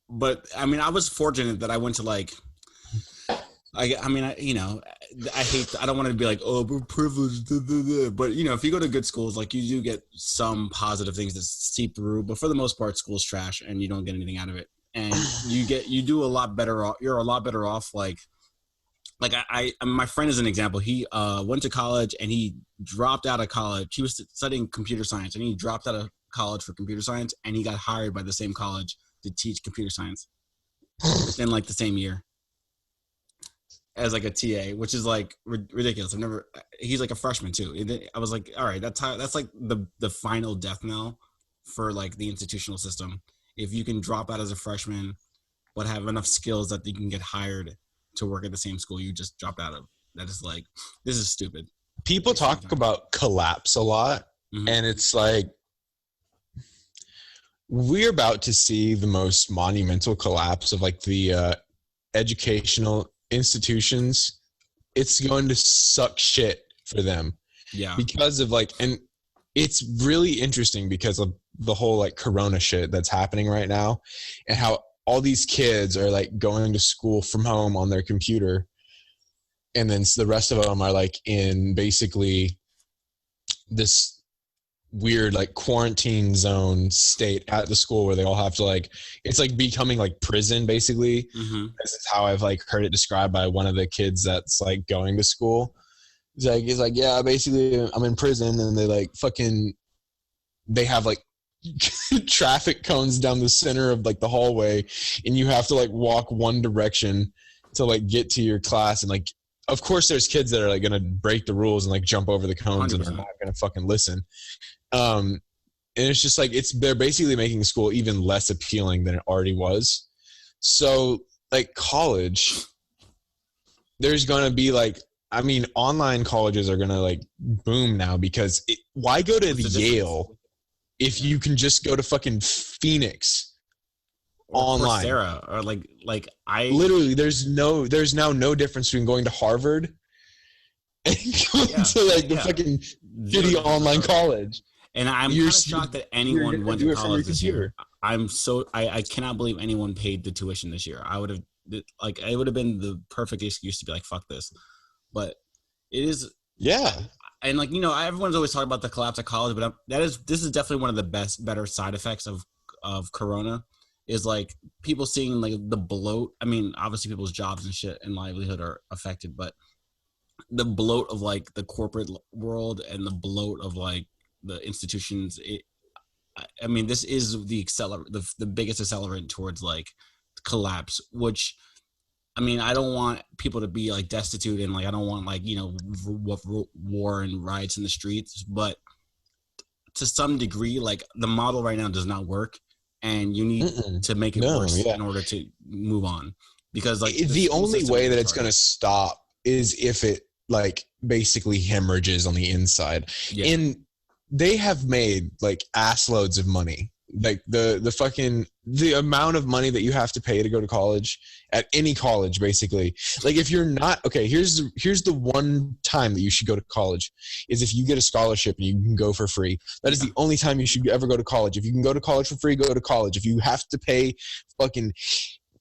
But I mean, I was fortunate that I went to like. I don't want to be like, oh, we're privileged, but you know, if you go to good schools, like you do get some positive things that seep through, but for the most part, school's trash and you don't get anything out of it. And you do a lot better off. You're a lot better off. Like my friend is an example. He went to college and he dropped out of college. He was studying computer science and he dropped out of college for computer science and he got hired by the same college to teach computer science within like the same year as like a TA, which is like ridiculous. He's like a freshman too. I was like, all right, that's like the final death knell for like the institutional system. If you can drop out as a freshman, but have enough skills that you can get hired to work at the same school you just dropped out of, that is like, this is stupid. People talk about collapse a lot, and it's like we're about to see the most monumental collapse of like the educational institutions. It's going to suck shit for them. Yeah. Because of like, and it's really interesting because of the whole like corona shit that's happening right now and how all these kids are like going to school from home on their computer. And then the rest of them are like in basically this weird like quarantine zone state at the school where they all have to like, it's like becoming like prison basically. This is how I've like heard it described by one of the kids that's like going to school. He's like, yeah, basically I'm in prison, and they have like traffic cones down the center of like the hallway, and you have to like walk one direction to like get to your class. And like, of course there's kids that are like going to break the rules and like jump over the cones 100%. And are not going to fucking listen. And it's just like, they're basically making school even less appealing than it already was. So like college, there's going to be like, I mean, online colleges are going to like boom now because why go to Yale if you can just go to fucking Phoenix or online? Coursera, or like literally, there's now no difference between going to Harvard and going to like the fucking shitty online college. And I'm kind of shocked that anyone went to college this year. I cannot believe anyone paid the tuition this year. It would have been the perfect excuse to be like, fuck this. But it is, and like, you know, everyone's always talking about the collapse of college, but this is definitely one of the better side effects of Corona, is like people seeing like the bloat. I mean, obviously people's jobs and shit and livelihood are affected, but the bloat of like the corporate world and the bloat of like the institutions. I mean, this is the biggest accelerant towards like collapse, which, I mean, I don't want people to be like destitute and like I don't want like, you know, war and riots in the streets, but to some degree, like the model right now does not work, and you need to make it worse in order to move on, because like the only way that it's going to stop is if it like basically hemorrhages on the inside. And they have made like ass loads of money. Like the amount of money that you have to pay to go to college at any college, basically. Like if you're not, okay, here's the one time that you should go to college is if you get a scholarship and you can go for free. That is the only time you should ever go to college. If you can go to college for free, go to college. If you have to pay fucking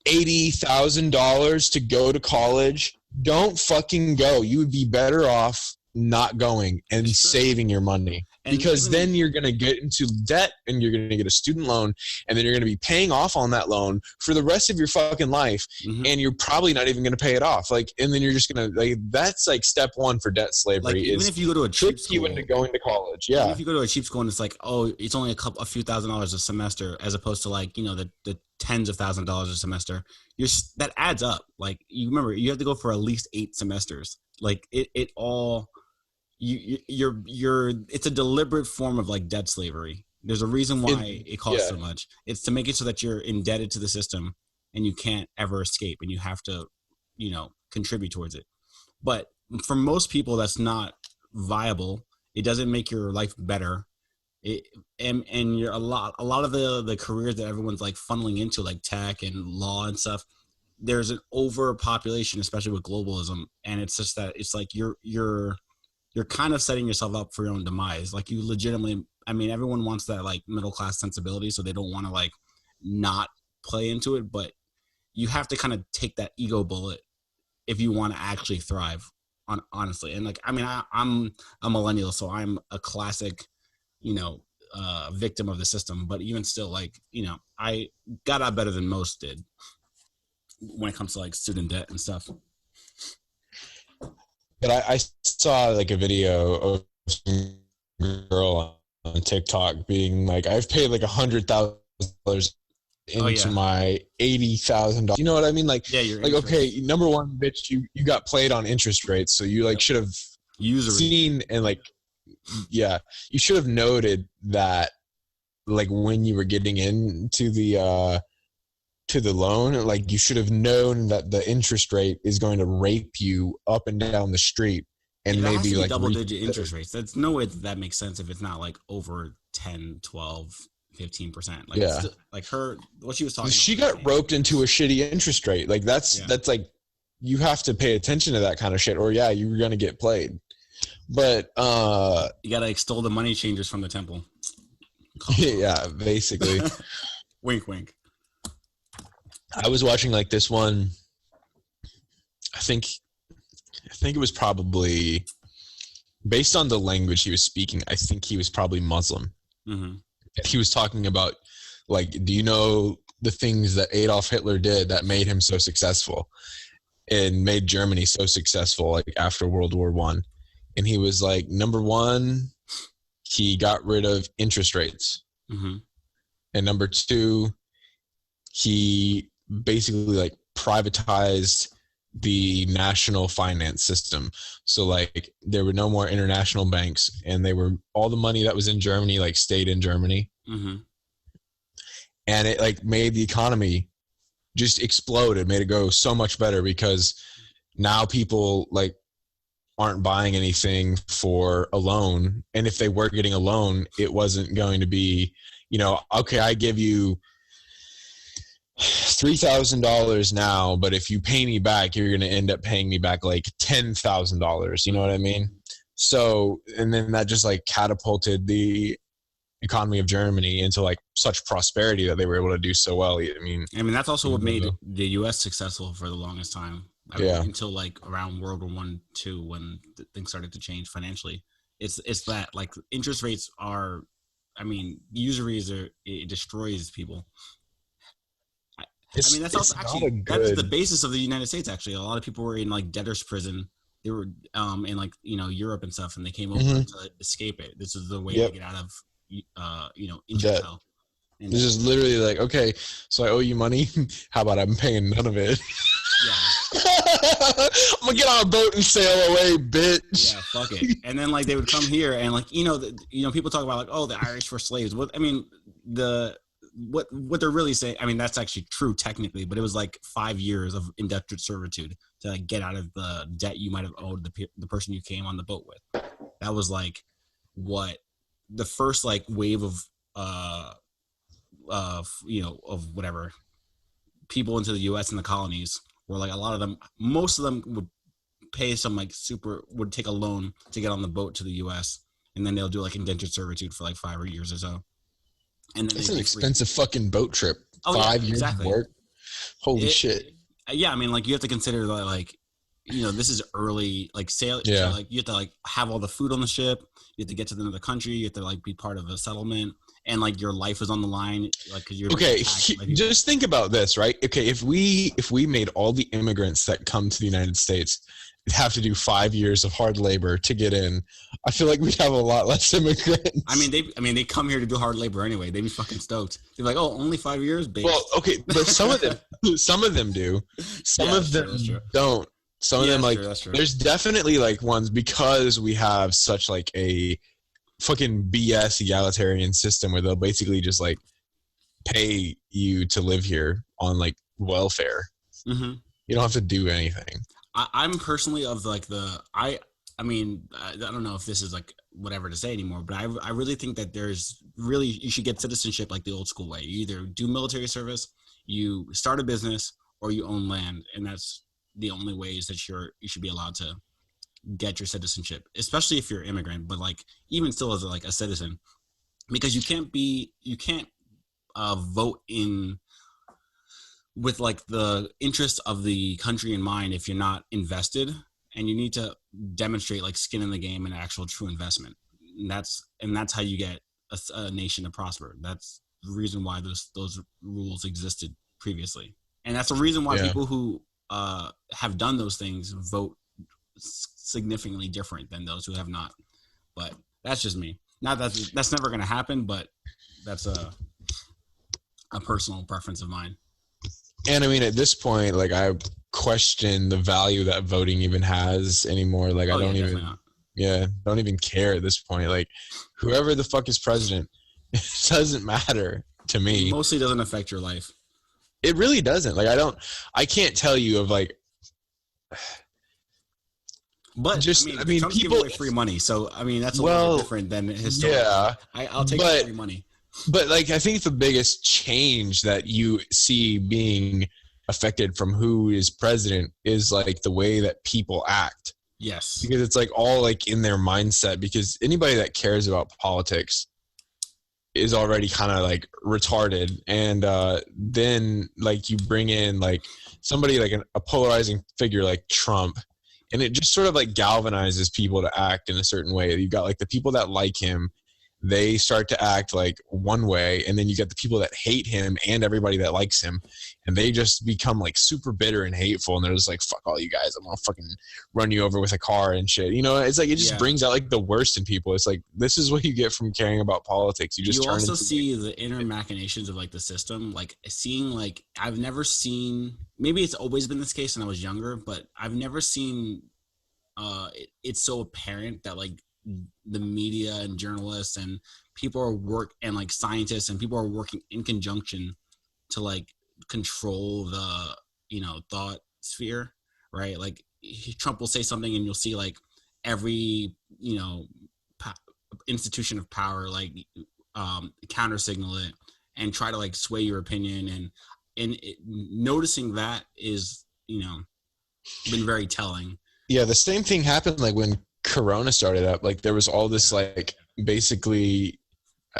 $80,000 to go to college, don't fucking go. You would be better off not going and saving your money. And because then you're going to get into debt and you're going to get a student loan, and then you're going to be paying off on that loan for the rest of your fucking life. And you're probably not even going to pay it off. Like, and then you're just going to, like, that's like step one for debt slavery. Like, even if you go to a cheap school, you into going to college. Yeah. Even if you go to a cheap school and it's like, oh, it's only a few $1,000s a semester, as opposed to like, you know, the tens of thousands of dollars a semester, that adds up. Like, you remember, you have to go for at least 8 semesters. Like it all, it's a deliberate form of like debt slavery. There's a reason why it costs so much. It's to make it so that you're indebted to the system and you can't ever escape, and you have to, you know, contribute towards it. But for most people, that's not viable. It doesn't make your life better. And you're a lot of the careers that everyone's like funneling into, like tech and law and stuff, there's an overpopulation, especially with globalism. And it's just that it's like you're kind of setting yourself up for your own demise. Like, you legitimately, I mean, everyone wants that like middle class sensibility, so they don't want to like not play into it, but you have to kind of take that ego bullet if you want to actually thrive, honestly. And like, I mean, I'm a millennial, so I'm a classic, you know, victim of the system. But even still, like, you know, I got out better than most did when it comes to like student debt and stuff. But I saw like a video of some girl on TikTok being like, I've paid like $100,000 into my $80,000. You know what I mean? Like, you're like, okay, number one, bitch, you got played on interest rates, so you like should have seen and like, you should have noted that, like, when you were getting into the loan, like, you should have known that the interest rate is going to rape you up and down the street, and maybe like double-digit interest rates. That's no way that makes sense if it's not like over 10, 12, 15%. Like, like what she was talking about. She got roped into a shitty interest rate. Like, that's like, you have to pay attention to that kind of shit, or you're gonna get played. But you gotta extol the money changers from the temple. Yeah, basically. Wink, wink. I was watching like this one. I think it was probably based on the language he was speaking. I think he was probably Muslim. Mm-hmm. He was talking about, like, do you know the things that Adolf Hitler did that made him so successful and made Germany so successful, like, after World War I? And he was like, number one, he got rid of interest rates. Mm-hmm. And number two, he basically like privatized the national finance system. So like, there were no more international banks, and all the money that was in Germany like stayed in Germany. Mm-hmm. And it like made the economy just explode. It made it go so much better, because now people like aren't buying anything for a loan. And if they were getting a loan, it wasn't going to be, you know, okay, I give you $3,000 now, but if you pay me back, you're going to end up paying me back like $10,000. You know what I mean? So, and then that just like catapulted the economy of Germany into like such prosperity that they were able to do so well. I mean, that's also what made the U.S. successful for the longest time. Until like around World War I, II, when things started to change financially. It's that like interest rates are, I mean, usury it destroys people. That's also actually that's the basis of the United States. Actually, a lot of people were in like debtor's prison. They were in like, you know, Europe and stuff, and they came over to escape it. This is the way to get out of interest hell. This is literally like, okay, so I owe you money. How about I'm paying none of it? Yeah. I'm gonna get on a boat and sail away, bitch. Yeah, fuck it. And then like they would come here and like, people talk about like, oh, the Irish were slaves. What they're really saying, I mean, that's actually true technically, but it was like 5 years of indentured servitude to like get out of the debt you might have owed the person you came on the boat with. That was like what the first like wave of whatever people into the U.S. and the colonies were like, a lot of them, most of them would pay some like would take a loan to get on the boat to the U.S. and then they'll do like indentured servitude for like 5 years or so. And then it's an expensive fucking boat trip. 5 years of work. Holy shit. Yeah, I mean, like you have to consider that, like, this is early, like sail. Yeah. So, like you have to like have all the food on the ship. You have to get to another country. You have to like be part of a settlement, and like your life is on the line, like because you're okay. Just think about this, right? Okay, if we made all the immigrants that come to the United States have to do 5 years of hard labor to get in, I feel like we'd have a lot less immigrants. I mean, they come here to do hard labor anyway. They'd be fucking stoked. They're like, oh, only 5 years, baby. Well, okay, but some of them do. Some of them don't. Some of them, like, there's definitely like ones, because we have such like a fucking BS egalitarian system where they'll basically just like pay you to live here on like welfare. Mm-hmm. You don't have to do anything. I'm personally of like I mean, I don't know if this is like whatever to say anymore, but I really think that you should get citizenship like the old school way. You either do military service, you start a business, or you own land, and that's the only ways that you should be allowed to get your citizenship, especially if you're an immigrant, but like even still as like a citizen, because you can't vote in with like the interest of the country in mind if you're not invested, and you need to demonstrate like skin in the game and actual true investment. And that's how you get a nation to prosper. That's the reason why those rules existed previously, and that's the reason why people who have done those things vote significantly different than those who have not. But that's just me. Not that's never going to happen, but that's a personal preference of mine. And I mean, at this point, like, I question the value that voting even has anymore. Like, I don't even care at this point. Like, whoever the fuck is president, it doesn't matter to me. It mostly doesn't affect your life. It really doesn't. Like, I can't tell you of like, but just, I mean Trump's people giving away free money. So, I mean, that's a little different than historically. Yeah. I'll take free money. But like, I think the biggest change that you see being affected from who is president is like the way that people act. Yes. Because it's like all like in their mindset, because anybody that cares about politics is already kind of like retarded. And then like you bring in like somebody like a polarizing figure like Trump, and it just sort of like galvanizes people to act in a certain way. You've got like the people that like him, they start to act like one way, and then you get the people that hate him and everybody that likes him, and they just become like super bitter and hateful, and they're just like, fuck all you guys, I'm gonna fucking run you over with a car and shit. You know, it's like it just brings out like the worst in people. It's like, this is what you get from caring about politics. You also see the inner machinations of like the system, like seeing like I've never seen, maybe it's always been this case when I was younger, but I've never seen it's so apparent that like the media and journalists and people and like scientists and people are working in conjunction to like control the thought sphere, right? Like Trump will say something and you'll see like every institution of power like counter signal it and try to like sway your opinion, and noticing that is been very telling. Yeah, the same thing happened like when Corona started up. Like there was all this like basically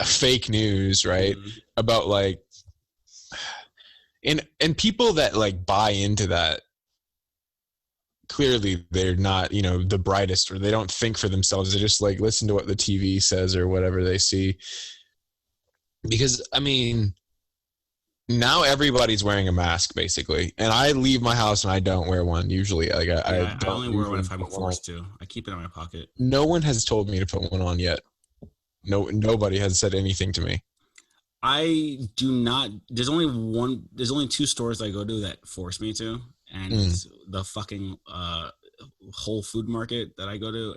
fake news, right? Mm-hmm. About like and people that like buy into that, clearly they're not the brightest, or they don't think for themselves. They just like listen to what the TV says or whatever they see. Because I mean, now everybody's wearing a mask basically, and I leave my house and I don't wear one usually. Like I only wear one if I'm forced to. I keep it in my pocket. No one has told me to put one on yet. Nobody has said anything to me. I do not. There's only two stores I go to that force me to, and it's the fucking Whole Food Market that I go to.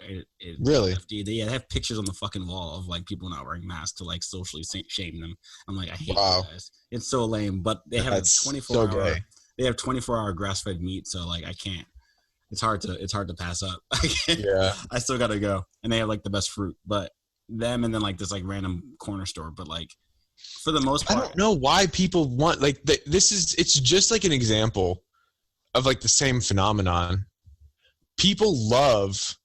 Really? They have pictures on the fucking wall of like people not wearing masks to like socially shame them. I'm like, I hate you guys. It's so lame. But they have 24-hour. They have 24-hour grass-fed meat, so like I can't. It's hard to pass up. Yeah. I still gotta go, and they have like the best fruit. But them, and then like this like random corner store. But like for the most part, I don't know why people want like it's just like an example of like the same phenomenon. People love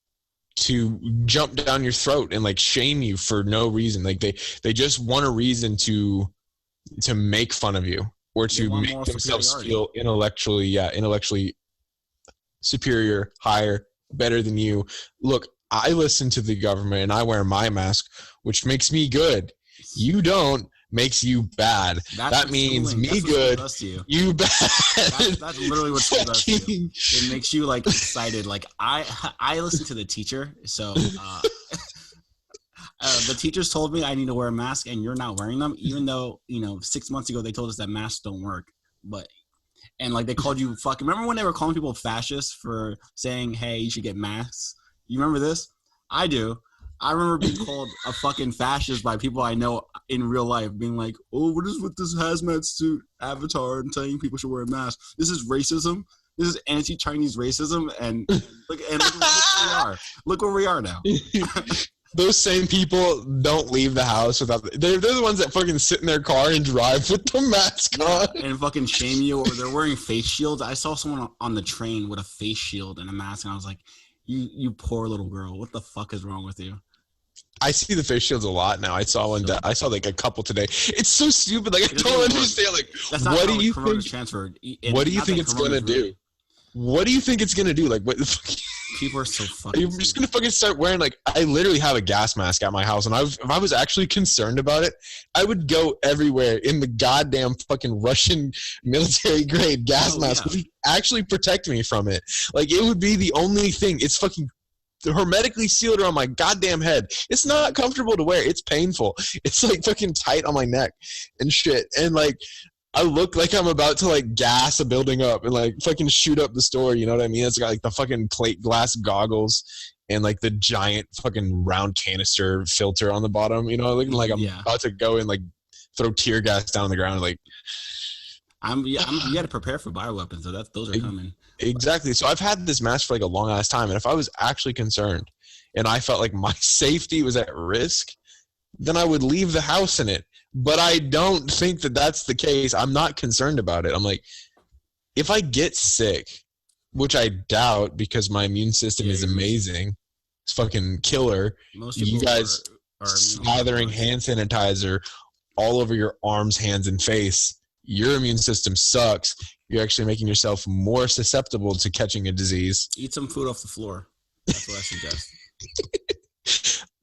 to jump down your throat and like shame you for no reason. Like they just want a reason to make fun of you, or to make themselves feel intellectually superior, higher, better than you. Look, I listen to the government and I wear my mask, which makes me good. You don't, makes you bad. That means me good, you bad. That's literally what school does to you. It makes you like excited. Like I listen to the teacher, so the teachers told me I need to wear a mask, and you're not wearing them, even though 6 months ago they told us that masks don't work. And like they called you fucking. Remember when they were calling people fascists for saying, "Hey, you should get masks"? You remember this? I do. I remember being called a fucking fascist by people I know in real life, being like, "Oh, what is with this hazmat suit avatar and saying people should wear a mask? This is racism. This is anti-Chinese racism." And look where we are. Look where we are now. Those same people don't leave the house without. They're the ones that fucking sit in their car and drive with the mask on and fucking shame you, or they're wearing face shields. I saw someone on the train with a face shield and a mask, and I was like, "You poor little girl. What the fuck is wrong with you?" I see the face shields a lot now. I saw one. I saw like a couple today. It's so stupid. Like I don't understand. Like, what do you think? What do you think it's gonna do? What do you think it's gonna do? Like, what the fuck? People are so fucking. You're just gonna fucking start wearing like. I literally have a gas mask at my house, and if I was actually concerned about it, I would go everywhere in the goddamn fucking Russian military grade gas mask. It would actually protect me from it. Like it would be the only thing. It's fucking hermetically sealed around my goddamn head. It's not comfortable to wear. It's painful. It's like fucking tight on my neck and shit. And like I look like I'm about to like gas a building up and like fucking shoot up the store. You know what I mean? It's got like the fucking plate glass goggles and like the giant fucking round canister filter on the bottom. You know, looking like I'm about to go and like throw tear gas down on the ground. Like you got to prepare for bioweapons. So those are coming. Exactly. So I've had this mask for like a long ass time, and if I was actually concerned and I felt like my safety was at risk, then I would leave the house in it. But I don't think that that's the case. I'm not concerned about it. I'm like, if I get sick, which I doubt because my immune system is amazing, it's fucking killer. You guys are slathering hand sanitizer all over your arms, hands, and face. Your immune system sucks. You're actually making yourself more susceptible to catching a disease. Eat some food off the floor. That's what I suggest.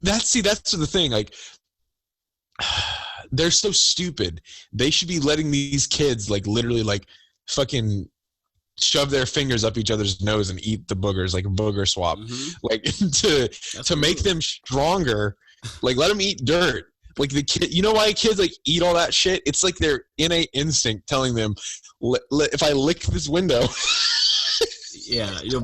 That's the thing. Like, they're so stupid. They should be letting these kids like literally like fucking shove their fingers up each other's nose and eat the boogers, like booger swap, like to make them stronger. Like let them eat dirt. Like the kid, you know why kids like eat all that shit? It's like their innate instinct telling them, if I lick this window, it'll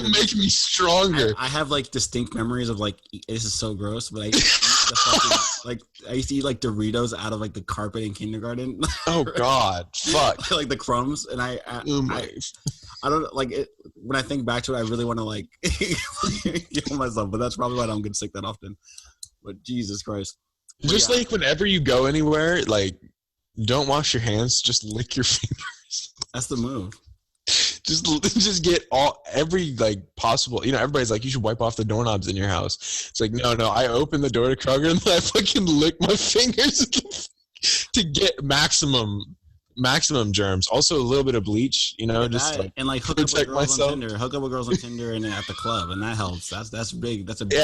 make me stronger. I have like distinct memories of like this is so gross, but I used to eat the fucking, like I used to eat like Doritos out of like the carpet in kindergarten. Oh God, fuck! Like the crumbs, and I don't like it. When I think back to it, I really want to like kill myself, but that's probably why I don't get sick that often. But Jesus Christ. Just like whenever you go anywhere, like don't wash your hands, just lick your fingers. That's the move. Just get every like possible, everybody's like, you should wipe off the doorknobs in your house. It's like, no, I open the door to Kroger and then I fucking lick my fingers to get maximum germs. Also a little bit of bleach, just like, and like hook up with girls on Tinder and at the club, and that helps. That's big. That's a big,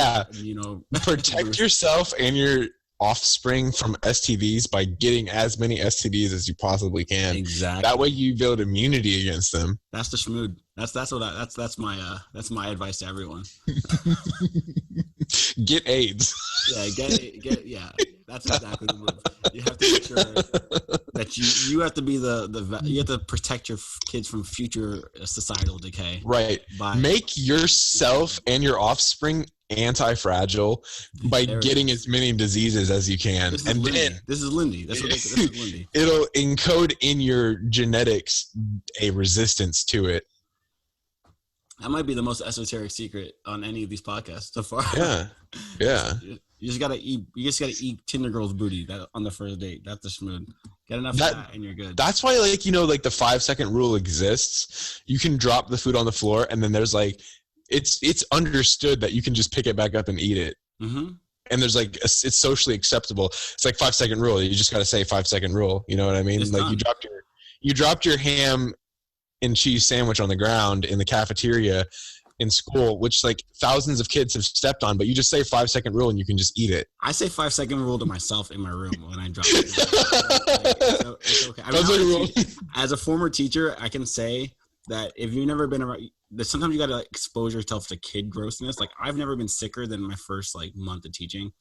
protect yourself and your offspring from STDs by getting as many STDs as you possibly can. Exactly. That way you build immunity against them. That's the schmood. That's my advice to everyone. Get AIDS. Yeah, that's exactly the move. You have to make sure that you have to be you have to protect your kids from future societal decay. Right. Make yourself and your offspring anti-fragile by getting as many diseases as you can. This is Lindy. This is Lindy. It'll encode in your genetics a resistance to it. That might be the most esoteric secret on any of these podcasts so far. Yeah. You just gotta eat Tinder girl's booty on the first date. That's the schmood. Get enough of that and you're good. That's why, like, like the 5-second rule exists. You can drop the food on the floor, and then there's like, it's understood that you can just pick it back up and eat it. Mm-hmm. And there's like, it's socially acceptable. It's like 5-second rule. You just gotta say 5-second rule. You know what I mean? It's like done. you dropped your ham and cheese sandwich on the ground in the cafeteria in school, which like thousands of kids have stepped on, but you just say 5-second rule and you can just eat it. I say 5-second rule to myself in my room when I drop it. So it's okay. I mean, as a former teacher, I can say that if you've never been around, sometimes you got to expose yourself to kid grossness. Like I've never been sicker than my first like month of teaching.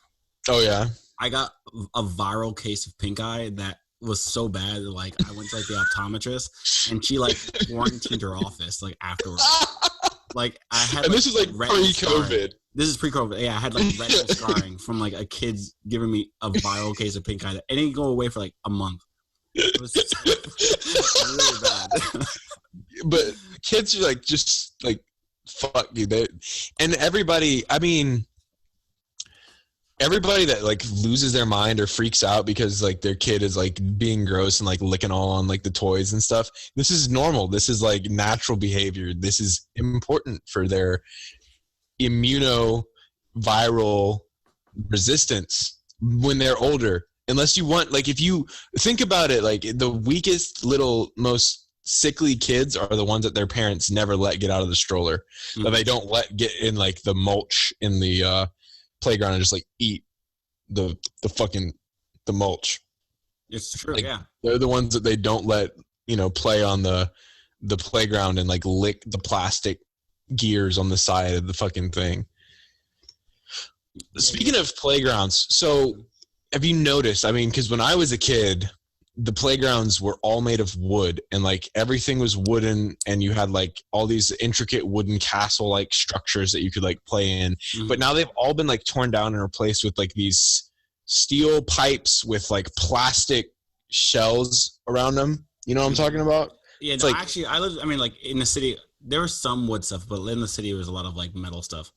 Oh yeah. I got a viral case of pink eye that was so bad that like I went to like the optometrist and she like quarantined her office like afterwards. Like I had, and like, this is like pre-COVID. This is pre-COVID. Yeah, I had like retinal scarring from like a kid's giving me a viral case of pink eye. It didn't go away for like a month. It was really bad. But kids are like just like fuck you. And everybody. I mean, everybody that like loses their mind or freaks out because like their kid is like being gross and like licking all on like the toys and stuff. This is normal. This is like natural behavior. This is important for their immunoviral resistance when they're older. Unless you want, like, if you think about it, like the weakest little most sickly kids are the ones that their parents never let get out of the stroller, that they don't let get in like the mulch in the playground and just like eat the mulch. It's true. Like, yeah, they're the ones that they don't let, you know, play on the playground and like lick the plastic gears on the side of the fucking thing. Speaking of playgrounds, so have you noticed, I mean, because when I was a kid, the playgrounds were all made of wood and like everything was wooden, and you had like all these intricate wooden castle like structures that you could like play in. But now they've all been like torn down and replaced with like these steel pipes with like plastic shells around them. You know what I'm talking about? Yeah, it's no, like, actually, like in the city, there was some wood stuff, but in the city, there was a lot of like metal stuff.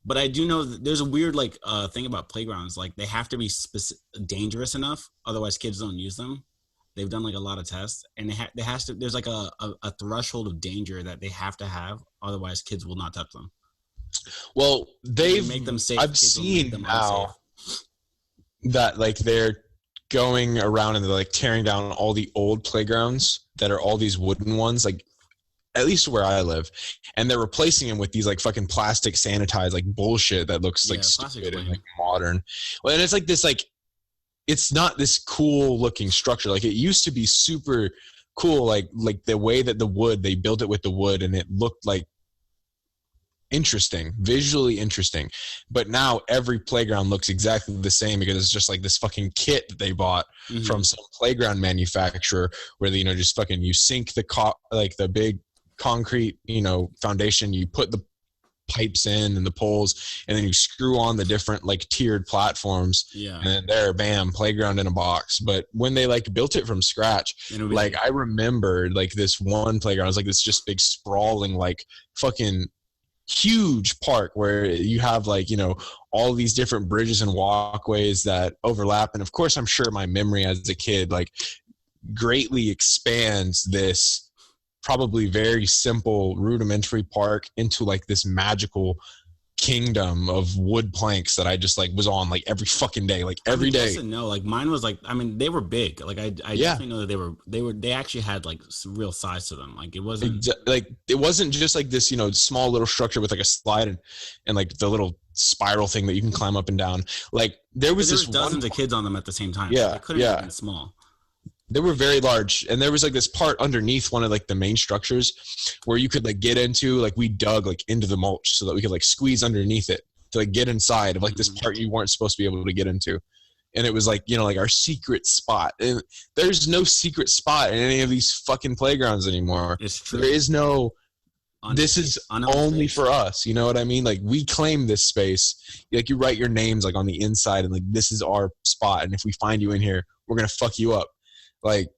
But I do know that there's a weird like thing about playgrounds. Like they have to be dangerous enough, otherwise kids don't use them. They've done like a lot of tests, and there's like a threshold of danger that they have to have, otherwise kids will not touch them. Well, they make them safe. I've seen now that like they're going around and they're like tearing down all the old playgrounds that are all these wooden ones, like at least where I live, and they're replacing them with these like fucking plastic sanitized like bullshit that looks like stupid and like modern. Well, and it's like this, like, it's not this cool looking structure. Like it used to be super cool, like the way that the wood, they built it with the wood and it looked like interesting, visually interesting. But now every playground looks exactly the same because it's just like this fucking kit that they bought from some playground manufacturer where they, you know, just fucking, you sink like the big concrete, you know, foundation, you put the pipes in and the poles, and then you screw on the different like tiered platforms, and then there, bam, playground in a box. But when they like built it from scratch, like I remember like this one playground was like this just big sprawling like fucking huge park where you have like, you know, all these different bridges and walkways that overlap. And of course, I'm sure my memory as a kid like greatly expands this probably very simple rudimentary park into like this magical kingdom of wood planks that I just like was on like every fucking day, like every day. Yes and no, like mine was like, I mean, they were big. Like I definitely know that they actually had like some real size to them. Like it wasn't like, it wasn't just like this, you know, small little structure with like a slide and like the little spiral thing that you can climb up and down. Like there was dozens of kids on them at the same time. Yeah, like, it couldn't have been small. They were very large, and there was like this part underneath one of like the main structures where you could like get into, like we dug like into the mulch so that we could like squeeze underneath it to like get inside of like this part you weren't supposed to be able to get into. And it was like, you know, like our secret spot. And there's no secret spot in any of these fucking playgrounds anymore. It's true. There is no, this is only for us. You know what I mean? Like we claim this space. Like you write your names like on the inside and like, this is our spot. And if we find you in here, we're going to fuck you up. Like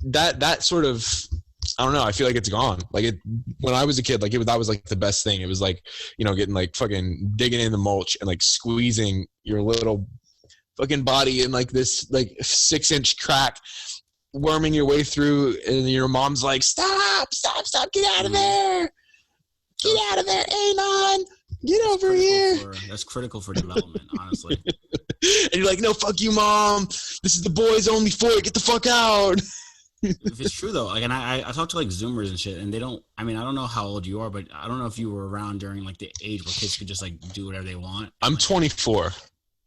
that sort of, I don't know. I feel like it's gone. Like when I was a kid, like that was like the best thing. It was like, you know, getting like fucking digging in the mulch and like squeezing your little fucking body in like this like 6-inch crack, worming your way through, and your mom's like, stop, get out of there, Anon, get over here. That's critical for development, honestly. And you're like, no, fuck you, Mom. This is the boys only fort. Get the fuck out. If it's true though, like, and I talk to like Zoomers and shit, and they don't. I mean, I don't know how old you are, but I don't know if you were around during like the age where kids could just like do whatever they want. I'm like, 24.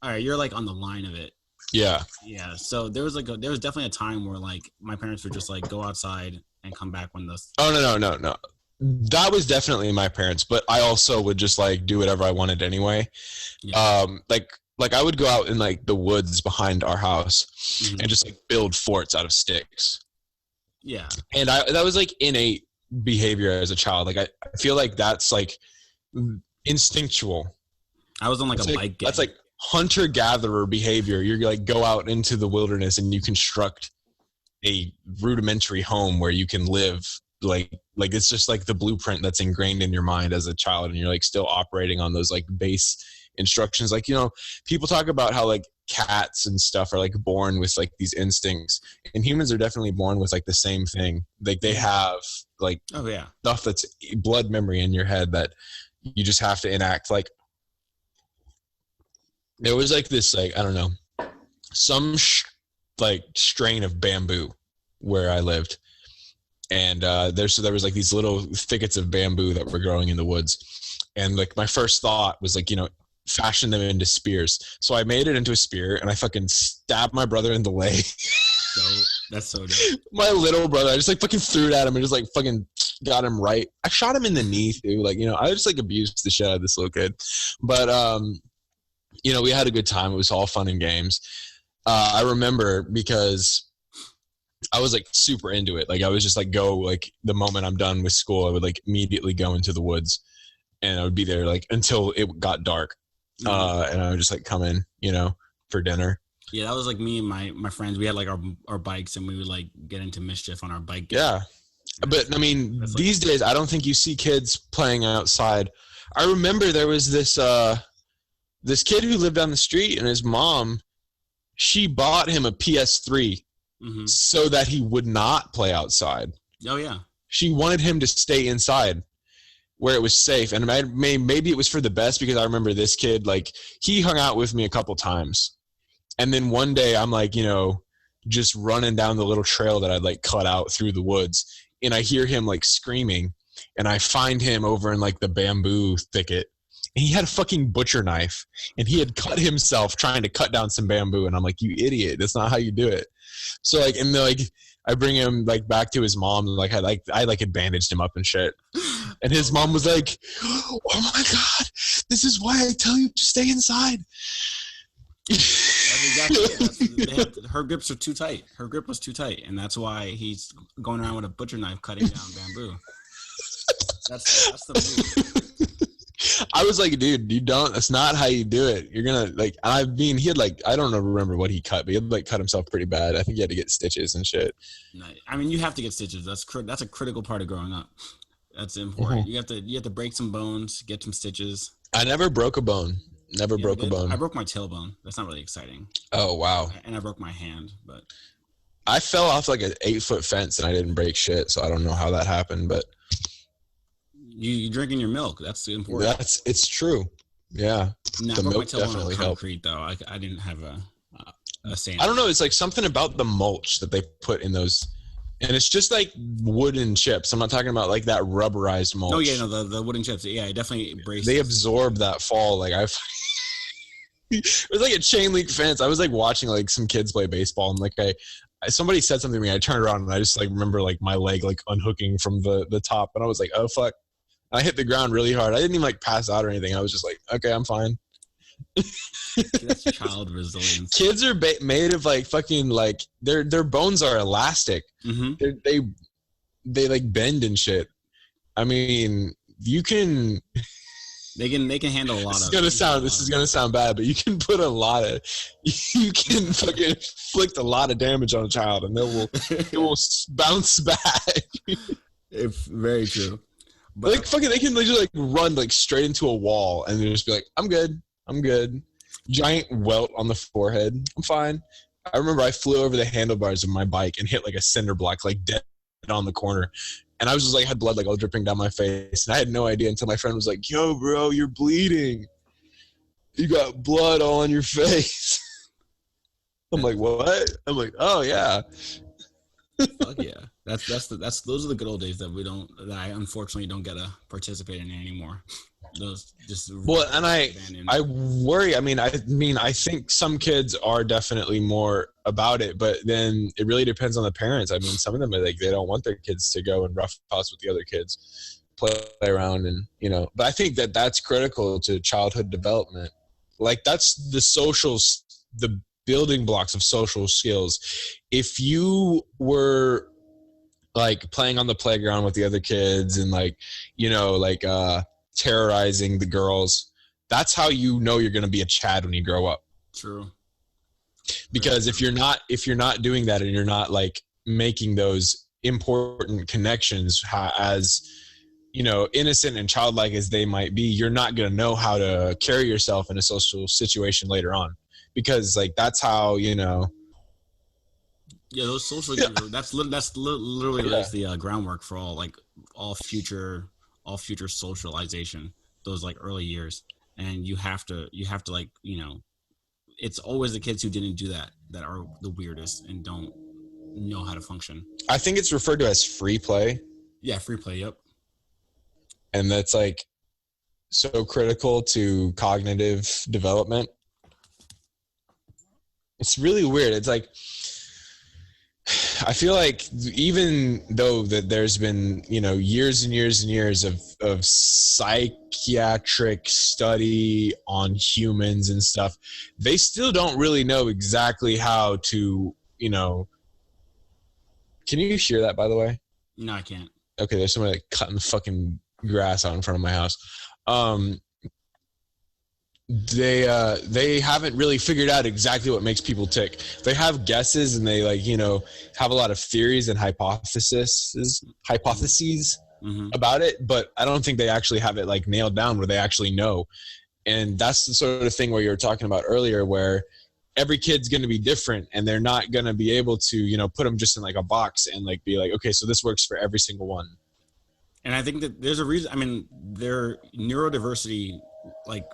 All right, you're like on the line of it. Yeah. Yeah. So there was definitely a time where like my parents would just like go outside and come back when the. Oh no. That was definitely my parents, but I also would just like do whatever I wanted anyway. Yeah. Like I would go out in like the woods behind our house Mhm. and just like build forts out of sticks. Yeah. And that was like innate behavior as a child. Like I feel like that's like instinctual. I was on like That's a like, bike gang. that's like hunter-gatherer behavior. You're like go out into the wilderness and you construct a rudimentary home where you can live. Like it's just like the blueprint that's ingrained in your mind as a child, and you're like still operating on those like base instructions. Like, you know, people talk about how like cats and stuff are like born with like these instincts, and humans are definitely born with like the same thing. Like they have like Oh yeah. stuff that's blood memory in your head that you just have to enact. Like there was like this, like, I don't know, some like strain of bamboo where I lived. And there was like these little thickets of bamboo that were growing in the woods. And like my first thought was like, you know, fashion them into spears. So I made it into a spear and I fucking stabbed my brother in the leg. Dope. That's so dope. My little brother, I just like fucking threw it at him and just like fucking got him right. I shot him in the knee too. Like, you know, I just like abused the shit out of this little kid. But, you know, we had a good time. It was all fun and games. I remember because I was like super into it. Like I was just like go like the moment I'm done with school, I would like immediately go into the woods, and I would be there like until it got dark. And I would just like come in, you know, for dinner. Yeah, that was like me and my friends. We had like our bikes, and we would like get into mischief on our bike. Yeah. But I mean, That's these days I don't think you see kids playing outside. I remember there was this this kid who lived down the street, and his mom, she bought him a PS3 so that he would not play outside. Oh yeah. She wanted him to stay inside where it was safe. And maybe it was for the best, because I remember this kid, like he hung out with me a couple times. And then one day I'm like, you know, just running down the little trail that I'd like cut out through the woods. And I hear him like screaming, and I find him over in like the bamboo thicket. And he had a fucking butcher knife, and he had cut himself trying to cut down some bamboo. And I'm like, you idiot. That's not how you do it. So like, and like, I bring him like back to his mom. And like, I had bandaged him up and shit. And his mom was like, oh my God, this is why I tell you to stay inside. That's exactly it. Her grips are too tight. Her grip was too tight. And that's why he's going around with a butcher knife cutting down bamboo. That's the move. I was like, dude, that's not how you do it. You're gonna like, I mean, he had like, I don't remember what he cut, but he had like cut himself pretty bad. I think he had to get stitches and shit. I mean, you have to get stitches. That's a critical part of growing up. That's important. You have to break some bones, get some stitches. I never broke a bone. Never broke a bone. I broke my tailbone. That's not really exciting. Oh wow. And I broke my hand, but I fell off like an 8-foot fence and I didn't break shit, so I don't know how that happened, but you drinking your milk. That's important. It's true. Yeah. No, The I broke milk my tailbone definitely on helped. concrete though. I didn't have a sand. I don't know. It's like something about the mulch that they put in those, and it's just like wooden chips. I'm not talking about like that rubberized mulch. Oh yeah, no, the wooden chips. Yeah, it definitely braces. They absorb that fall. Like it was like a chain link fence. I was like watching like some kids play baseball, and like somebody said something to me. I turned around and I just like remember like my leg like unhooking from the top, and I was like, oh fuck. I hit the ground really hard. I didn't even like pass out or anything. I was just like, okay, I'm fine. That's child resilience. Kids are made of like fucking like their bones are elastic. They like bend and shit. I mean, you can. They can handle a lot. This is gonna sound bad, but you can put a lot of. You can fucking inflict a lot of damage on a child, and it will bounce back. It's very true. But like fucking, they can just like run like straight into a wall and just be like, I'm good. Giant welt on the forehead. I'm fine. I remember I flew over the handlebars of my bike and hit like a cinder block, like dead on the corner. And I was just like, had blood like all dripping down my face. And I had no idea until my friend was like, yo, bro, you're bleeding. You got blood all on your face. I'm like, what? I'm like, oh yeah. Fuck yeah. Those are the good old days that I unfortunately don't get to participate in anymore. Those just Well, and I worry. I mean, I think some kids are definitely more about it, but then it really depends on the parents. I mean, some of them are like, they don't want their kids to go and roughhouse with the other kids, play around, and But I think that that's critical to childhood development. Like that's the building blocks of social skills. If you were like playing on the playground with the other kids and terrorizing the girls, that's how you're going to be a Chad when you grow up. True. Because if you're not doing that and you're not like making those important connections, as innocent and childlike as they might be, you're not going to know how to carry yourself in a social situation later on, because like that's how those social that's literally lays the groundwork for all future socialization, those like early years. And you have to like it's always the kids who didn't do that are the weirdest and don't know how to function. I think it's referred to as free play. Yeah, free play. Yep. And that's like so critical to cognitive development. It's really weird. It's like, I feel like even though that there's been, years and years and years of psychiatric study on humans and stuff, they still don't really know exactly how to, Can you hear that, by the way? No, I can't. Okay, there's somebody like cutting the fucking grass out in front of my house. They haven't really figured out exactly what makes people tick. They have guesses and they have a lot of theories and hypotheses about it, but I don't think they actually have it like nailed down where they actually know. And that's the sort of thing where you were talking about earlier, where every kid's going to be different and they're not going to be able to put them just in like a box and like be like, okay, so this works for every single one. And I think that there's a reason. I mean, their neurodiversity, like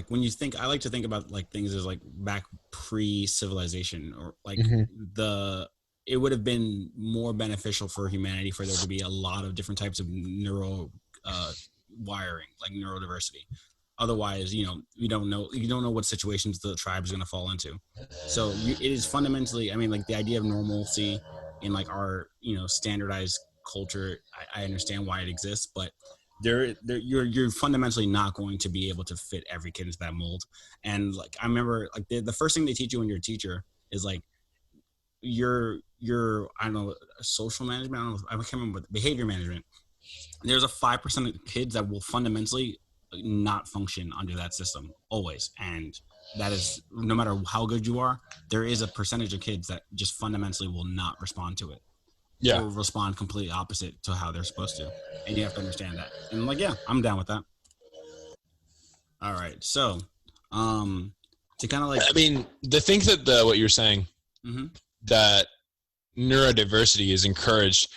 when you think, I like to think about like things as like back pre-civilization, or like it would have been more beneficial for humanity for there to be a lot of different types of neuro wiring, like neurodiversity. Otherwise, you don't know what situations the tribe is going to fall into. So it is fundamentally, I mean, like the idea of normalcy in like our standardized culture, I understand why it exists, but you're fundamentally not going to be able to fit every kid into that mold. And like I remember, like the first thing they teach you when you're a teacher is like your I don't know, social management. I can't remember, behavior management. There's a 5% of kids that will fundamentally not function under that system always, and that is no matter how good you are, there is a percentage of kids that just fundamentally will not respond to it. Yeah, or respond completely opposite to how they're supposed to, and you have to understand that. And like, yeah, I'm down with that. All right, so to kind of like, I mean, the thing that what you're saying, that neurodiversity is encouraged,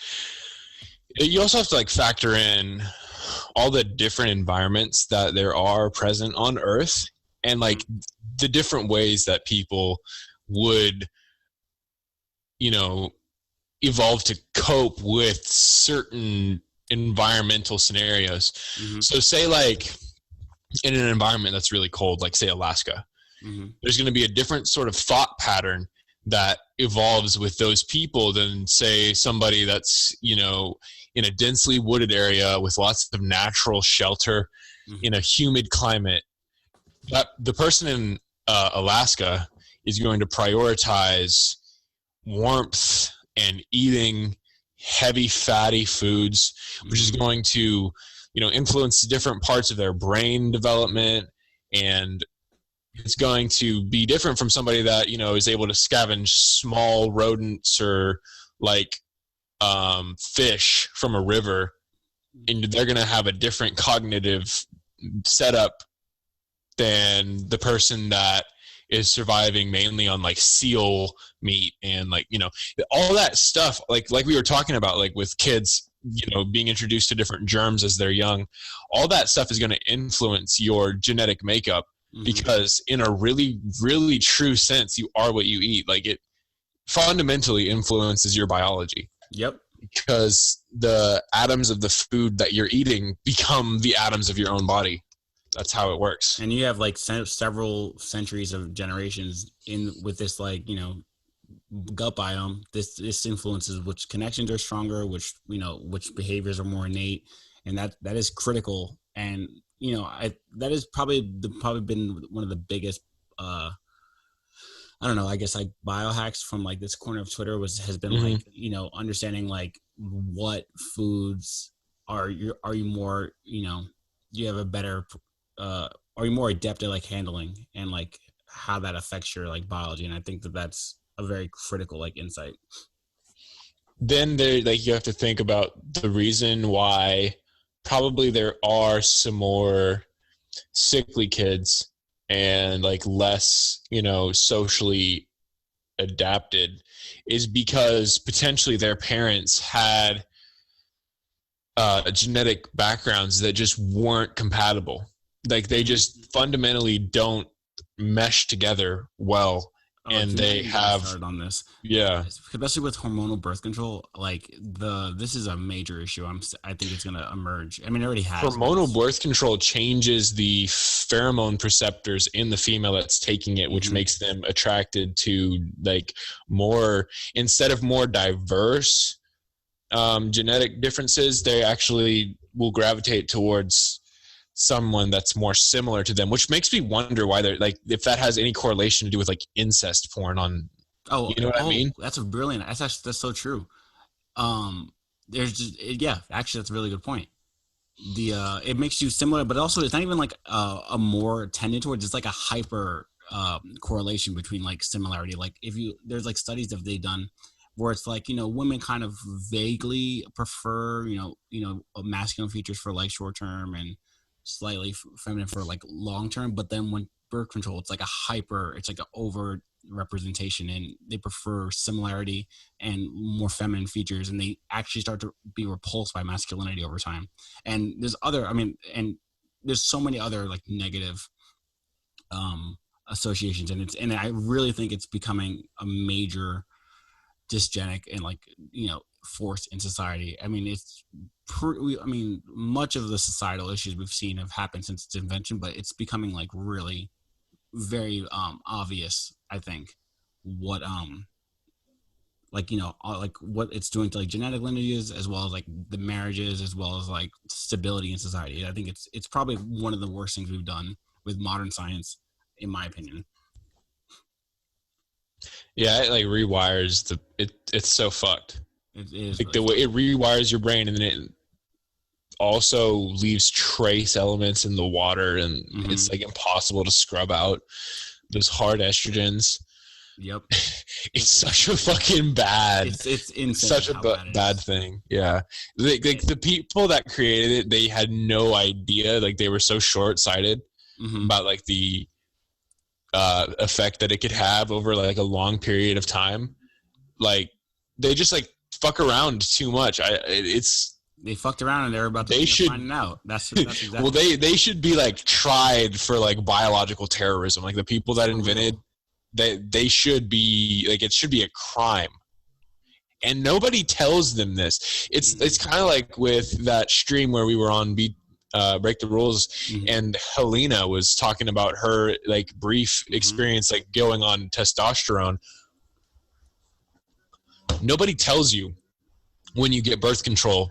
you also have to like factor in all the different environments that there are present on Earth, and like the different ways that people would evolve to cope with certain environmental scenarios. So say like in an environment that's really cold, like say Alaska, there's going to be a different sort of thought pattern that evolves with those people than say somebody that's in a densely wooded area with lots of natural shelter in a humid climate. That the person in Alaska is going to prioritize warmth and eating heavy fatty foods, which is going to influence different parts of their brain development, and it's going to be different from somebody that is able to scavenge small rodents or like fish from a river, and they're going to have a different cognitive setup than the person that is surviving mainly on like seal meat and like all that stuff, like we were talking about, like with kids being introduced to different germs as they're young. All that stuff is going to influence your genetic makeup, because in a really, really true sense, you are what you eat. Like fundamentally influences your biology. Yep. Because the atoms of the food that you're eating become the atoms of your own body. That's how it works. And you have like several centuries of generations in with this, like, gut biome. This influences which connections are stronger, which which behaviors are more innate, and that is critical. And that is probably been one of the biggest I don't know, I guess like biohacks from like this corner of Twitter has been like, understanding like what foods are you more, you have a better, are you more adept at like handling, and like how that affects your like biology. And I think that's a very critical like insight. Then there, like, you have to think about the reason why probably there are some more sickly kids and like less, socially adapted, is because potentially their parents had genetic backgrounds that just weren't compatible. Like they just fundamentally don't mesh together well. And they have started on this, especially with hormonal birth control. Like this is a major issue. I think it's going to emerge. I mean, it already has. Hormonal birth control changes the pheromone receptors in the female that's taking it, which makes them attracted to like more, instead of more diverse genetic differences, they actually will gravitate towards someone that's more similar to them, which makes me wonder why they're like, if that has any correlation to do with like incest porn on. You know what I mean? That's that's so true. There's just, actually that's a really good point. It makes you similar, but also it's not even like a more tended towards, it's like a hyper correlation between like similarity. Like there's like studies that they've done where it's like, women kind of vaguely prefer, masculine features for like short term and slightly feminine for like long term, but then when birth control, it's like it's like an over representation, and they prefer similarity and more feminine features, and they actually start to be repulsed by masculinity over time. And there's there's so many other like negative associations, and I really think it's becoming a major dysgenic and like force in society. I mean, much of the societal issues we've seen have happened since its invention, but it's becoming like really very obvious, I think, what like what it's doing to like genetic lineages, as well as like the marriages, as well as like stability in society. I think it's probably one of the worst things we've done with modern science, in my opinion. Yeah, it like rewires it's so fucked. It is like really the way it rewires your brain, and then it also leaves trace elements in the water, and it's like impossible to scrub out those hard estrogens. Yep. It's such a fucking bad. It's insane. Such a bad thing. Yeah. Like the people that created it, they had no idea. Like they were so short-sighted about like the effect that it could have over like a long period of time. Like they just like fuck around too much. They fucked around and they're about to find out. That's exactly. Well, they should be like tried for like biological terrorism. Like the people that invented, they should be like, it should be a crime. And nobody tells them this. It's kind of like with that stream where we were on Break the Rules, and Helena was talking about her like brief experience like going on testosterone. Nobody tells you when you get birth control,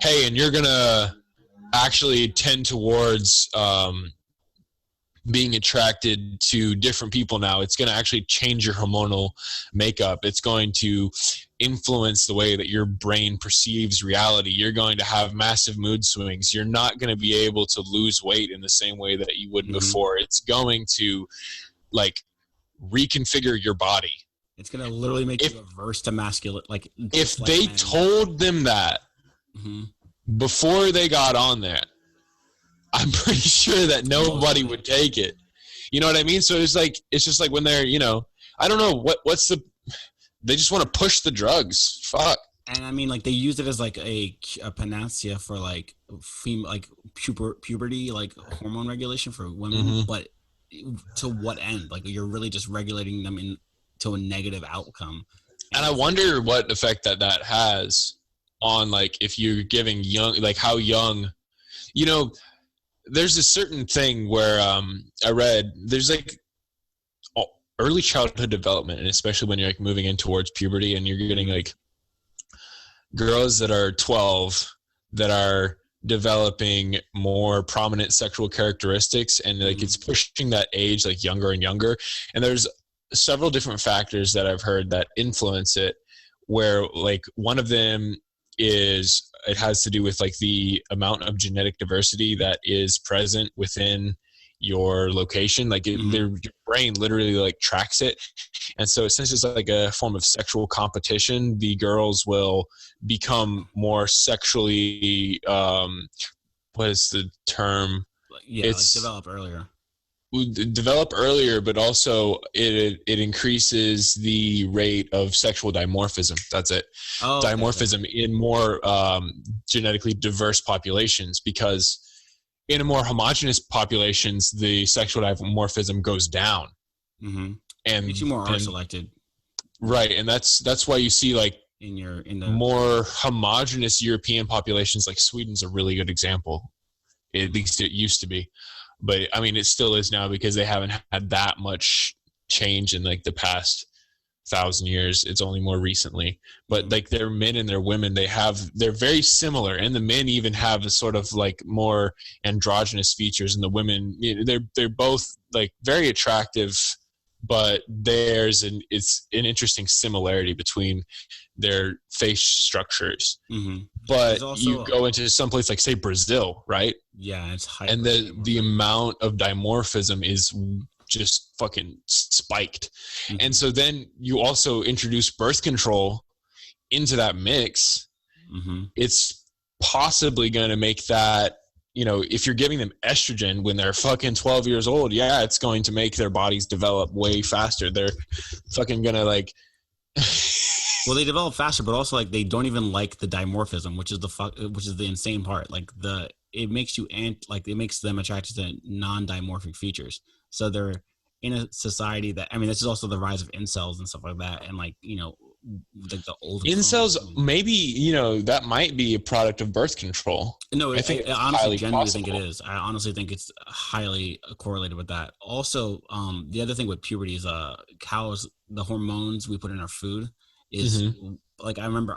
hey, and you're gonna actually tend towards being attracted to different people now. It's going to actually change your hormonal makeup. It's going to influence the way that your brain perceives reality. You're going to have massive mood swings. You're not going to be able to lose weight in the same way that you would before. It's going to like reconfigure your body. It's going to literally make you averse to masculine. Like if they told them that before they got on there, I'm pretty sure that nobody would take it. You know what I mean? So it's just like when they're, I don't know they just want to push the drugs. Fuck. And I mean, like they use it as like a panacea for like puberty, like hormone regulation for women. But to what end? Like you're really just regulating them in to a negative outcome. And I wonder what effect that has on, like, if you're giving young, like how young, you know, there's a certain thing where I read there's like early childhood development, and especially when you're like moving in towards puberty and you're getting like girls that are 12 that are developing more prominent sexual characteristics, and like it's pushing that age like younger and younger. And there's several different factors that I've heard that influence it, where like one of them is it has to do with like the amount of genetic diversity that is present within your location. Like your brain literally like tracks it. And so since it's like a form of sexual competition, the girls will become more sexually what is the term? It's like develop earlier, but also it increases the rate of sexual dimorphism. That's it. Dimorphism in more genetically diverse populations, because in a more homogeneous populations, the sexual dimorphism goes down. And makes you more are selected. Right. And that's why you see like in the more homogeneous European populations, like Sweden's a really good example. At least it used to be. But I mean, it still is now, because they haven't had that much change in like the past 1,000 years. It's only more recently. But like their men and their women, they're very similar, and the men even have a sort of like more androgynous features, and the women, they're both like very attractive, but it's an interesting similarity between their face structures. But also, you go into some place like say Brazil, right? Yeah, it's high. And the amount of dimorphism is just fucking spiked. And so then you also introduce birth control into that mix. It's possibly going to make that, if you're giving them estrogen when they're fucking 12 years old, yeah, it's going to make their bodies develop way faster. They're fucking going to like... Well, they develop faster, but also like they don't even like the dimorphism, which is the insane part. Like it makes it makes them attracted to non-dimorphic features. So they're in a society that, I mean, this is also the rise of incels and stuff like that, and like like the old incels. Maybe that might be a product of birth control. No, I honestly genuinely think it is. I honestly think it's highly correlated with that. Also, the other thing with puberty is cows, the hormones we put in our food is like I remember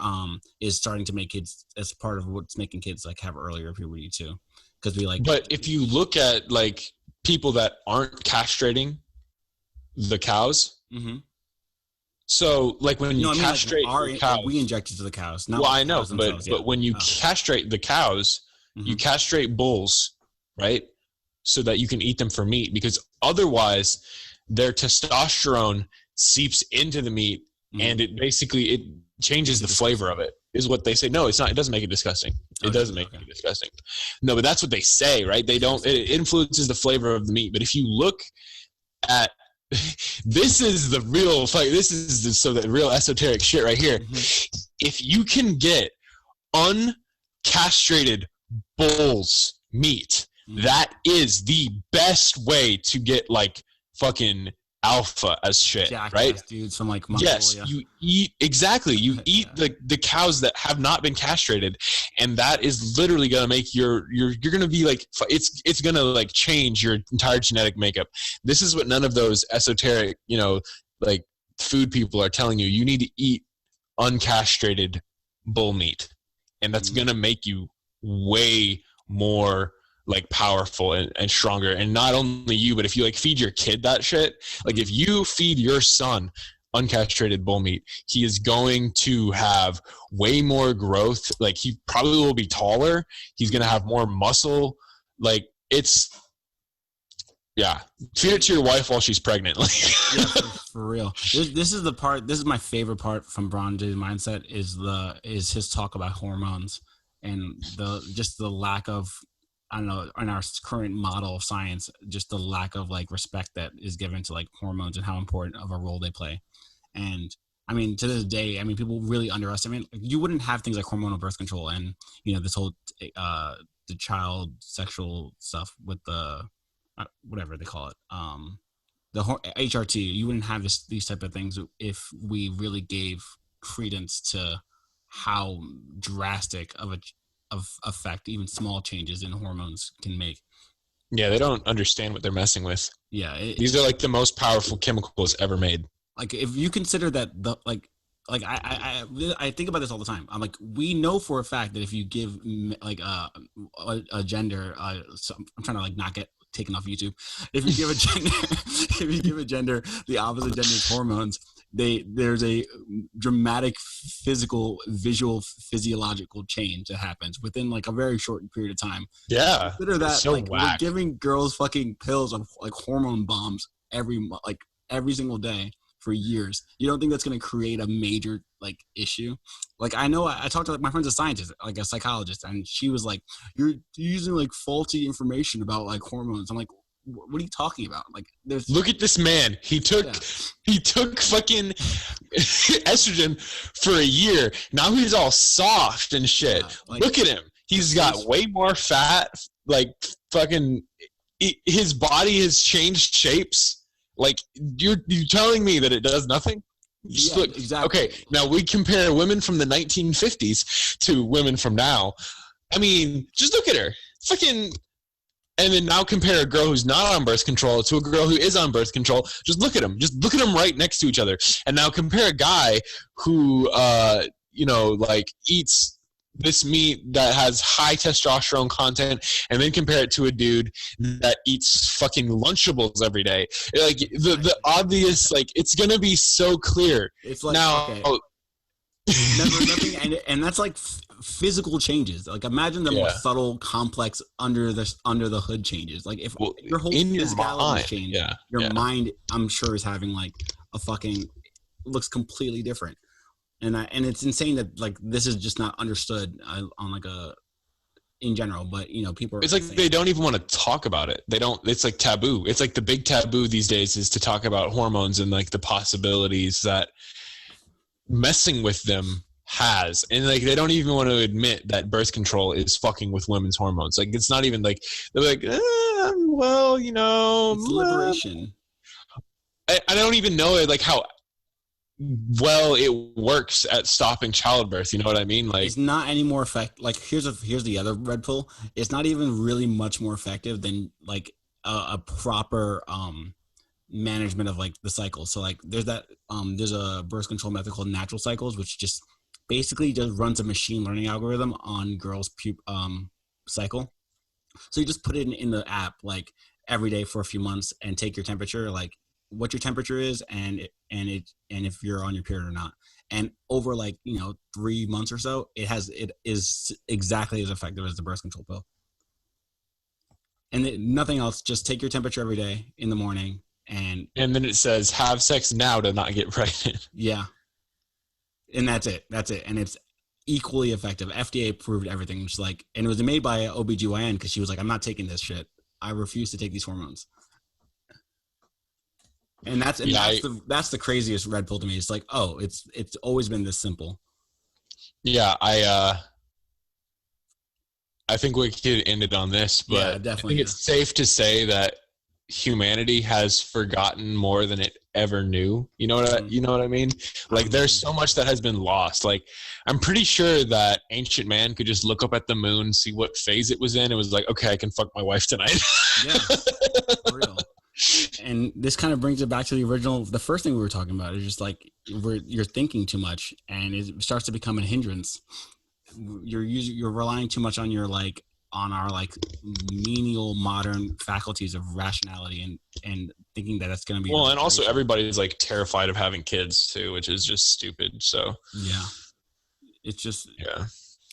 is starting to make kids, as part of what's making kids like have earlier puberty too, because we like. But if you look at like people that aren't castrating the cows, so like when you castrate the cows, we inject it to the cows. Well, I know, but when you castrate the cows, you castrate bulls, right? So that you can eat them for meat, because otherwise their testosterone seeps into the meat. And it changes the flavor of it, is what they say. No, it's not. It doesn't make it disgusting. It doesn't make it disgusting. No, but that's what they say, right? It influences the flavor of the meat. But if you look at, this is the real fight. This is the real esoteric shit right here. If you can get uncastrated bull's meat, that is the best way to get like fucking alpha as shit, right? Dudes from like Mongolia. Yes, you eat eat the cows that have not been castrated, and that is literally gonna make you're gonna be like, it's gonna like change your entire genetic makeup. This is what none of those esoteric like food people are telling you. You need to eat uncastrated bull meat, and that's gonna make you way more like powerful and stronger. And not only you, but if you like feed your kid that shit, like if you feed your son uncastrated bull meat, he is going to have way more growth. Like he probably will be taller. He's going to have more muscle. Like feed it to your wife while she's pregnant. Yeah, for real. This is my favorite part from Bronze's mindset is his talk about hormones and the lack of, I don't know, in our current model of science, just the lack of like respect that is given to like hormones and how important of a role they play. And I mean, to this day, I mean, people really underestimate. You wouldn't have things like hormonal birth control and this whole the child sexual stuff with the whatever they call it, the HRT, you wouldn't have these type of things if we really gave credence to how drastic of effect even small changes in hormones can make. Yeah, they don't understand what they're messing with. Yeah, these are like the most powerful chemicals ever made. Like if you consider that I think about this all the time. I'm like, we know for a fact that if you give like a gender, so I'm trying to like not get taken off YouTube. If you give a gender, if you give a gender the opposite gender's hormones, there's a dramatic physical, visual, physiological change that happens within like a very short period of time. Yeah, consider that so like whack. we're giving girls fucking pills of like hormone bombs every single day for years. You don't think that's going to create a major like issue? Like I know I talked to like my friend's a scientist, like a psychologist, and she was like, "You're using like faulty information about like hormones." I'm like, "What are you talking about?" Like, look at this man. He took fucking estrogen for a year. Now he's all soft and shit. Yeah, like, look at him. He's got way more fat. Like fucking, his body has changed shapes. Like you're telling me that it does nothing? Just look. Exactly. Okay, now we compare women from the 1950s to women from now. I mean, just look at her. Fucking, and then now compare a girl who's not on birth control to a girl who is on birth control. Just look at them. Just look at them right next to each other. And now compare a guy who, like eats this meat that has high testosterone content, and then compare it to a dude that eats fucking Lunchables every day. Like the obvious, like it's gonna be so clear. It's like now, okay. Nothing, and that's like physical changes. Like imagine the more subtle, complex under the hood changes. Like if your whole physicality change, your mind, I'm sure, is having like a fucking looks completely different. And it's insane that like this is just not understood on like a in general, but you know people. It's like they don't even want to talk about it. They don't. It's like taboo. It's like the big taboo these days is to talk about hormones and like the possibilities that messing with them has, and like they don't even want to admit that birth control is fucking with women's hormones. Like it's not even like they're like, well, you know, it's liberation. I don't even know it like how well it works at stopping childbirth. You know what I mean? Like it's not any more effective. Like here's the other red pill. It's not even really much more effective than like a proper management of like the cycle. So like there's a birth control method called natural cycles, which just basically just runs a machine learning algorithm on girls' cycle. So you just put it in the app like every day for a few months and take your temperature, like what your temperature is and if you're on your period or not. And over like 3 months or so, it is exactly as effective as the birth control pill. And nothing else. Just take your temperature every day in the morning. And then it says have sex now to not get pregnant. Yeah. And that's it. And it's equally effective. FDA approved everything. Which like, and it was made by an OBGYN because she was like, I'm not taking this shit. I refuse to take these hormones. And that's the craziest red pill to me. It's like, oh, it's always been this simple. Yeah, I think we could end it on this, but I think it's safe to say that humanity has forgotten more than it ever knew. You know what I mean? Like there's so much that has been lost. Like I'm pretty sure that ancient man could just look up at the moon, see what phase it was in. It was like, okay, I can fuck my wife tonight. Yeah, for real. And this kind of brings it back to the first thing we were talking about. Is just like you're thinking too much, and it starts to become a hindrance. You're relying too much on our menial modern faculties of rationality and thinking that that's going to be well. And also everybody's like terrified of having kids too, which is just stupid. So yeah, it's just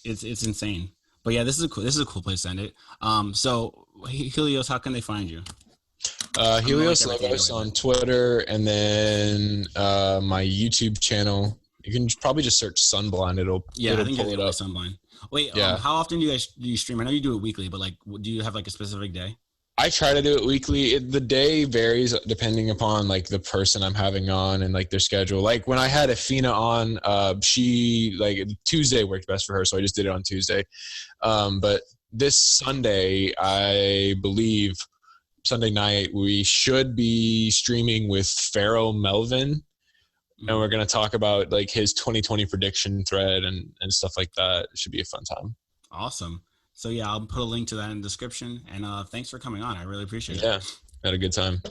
it's insane. But yeah, this is a cool place to end it. So Helios, how can they find you? Helios Logos on Twitter, and then my YouTube channel. You can probably just search Sunblind. It'll pull it up. Sunblind. Wait, how often do you stream? I know you do it weekly, but like, do you have like a specific day? I try to do it weekly. The day varies depending upon like the person I'm having on and like their schedule. Like when I had Athena on, she like Tuesday worked best for her, so I just did it on Tuesday. But this Sunday, I believe Sunday night, we should be streaming with Pharaoh Melvin. And we're going to talk about like his 2020 prediction thread and stuff like that. It should be a fun time. Awesome. So yeah, I'll put a link to that in the description. And thanks for coming on. I really appreciate it. Yeah, had a good time.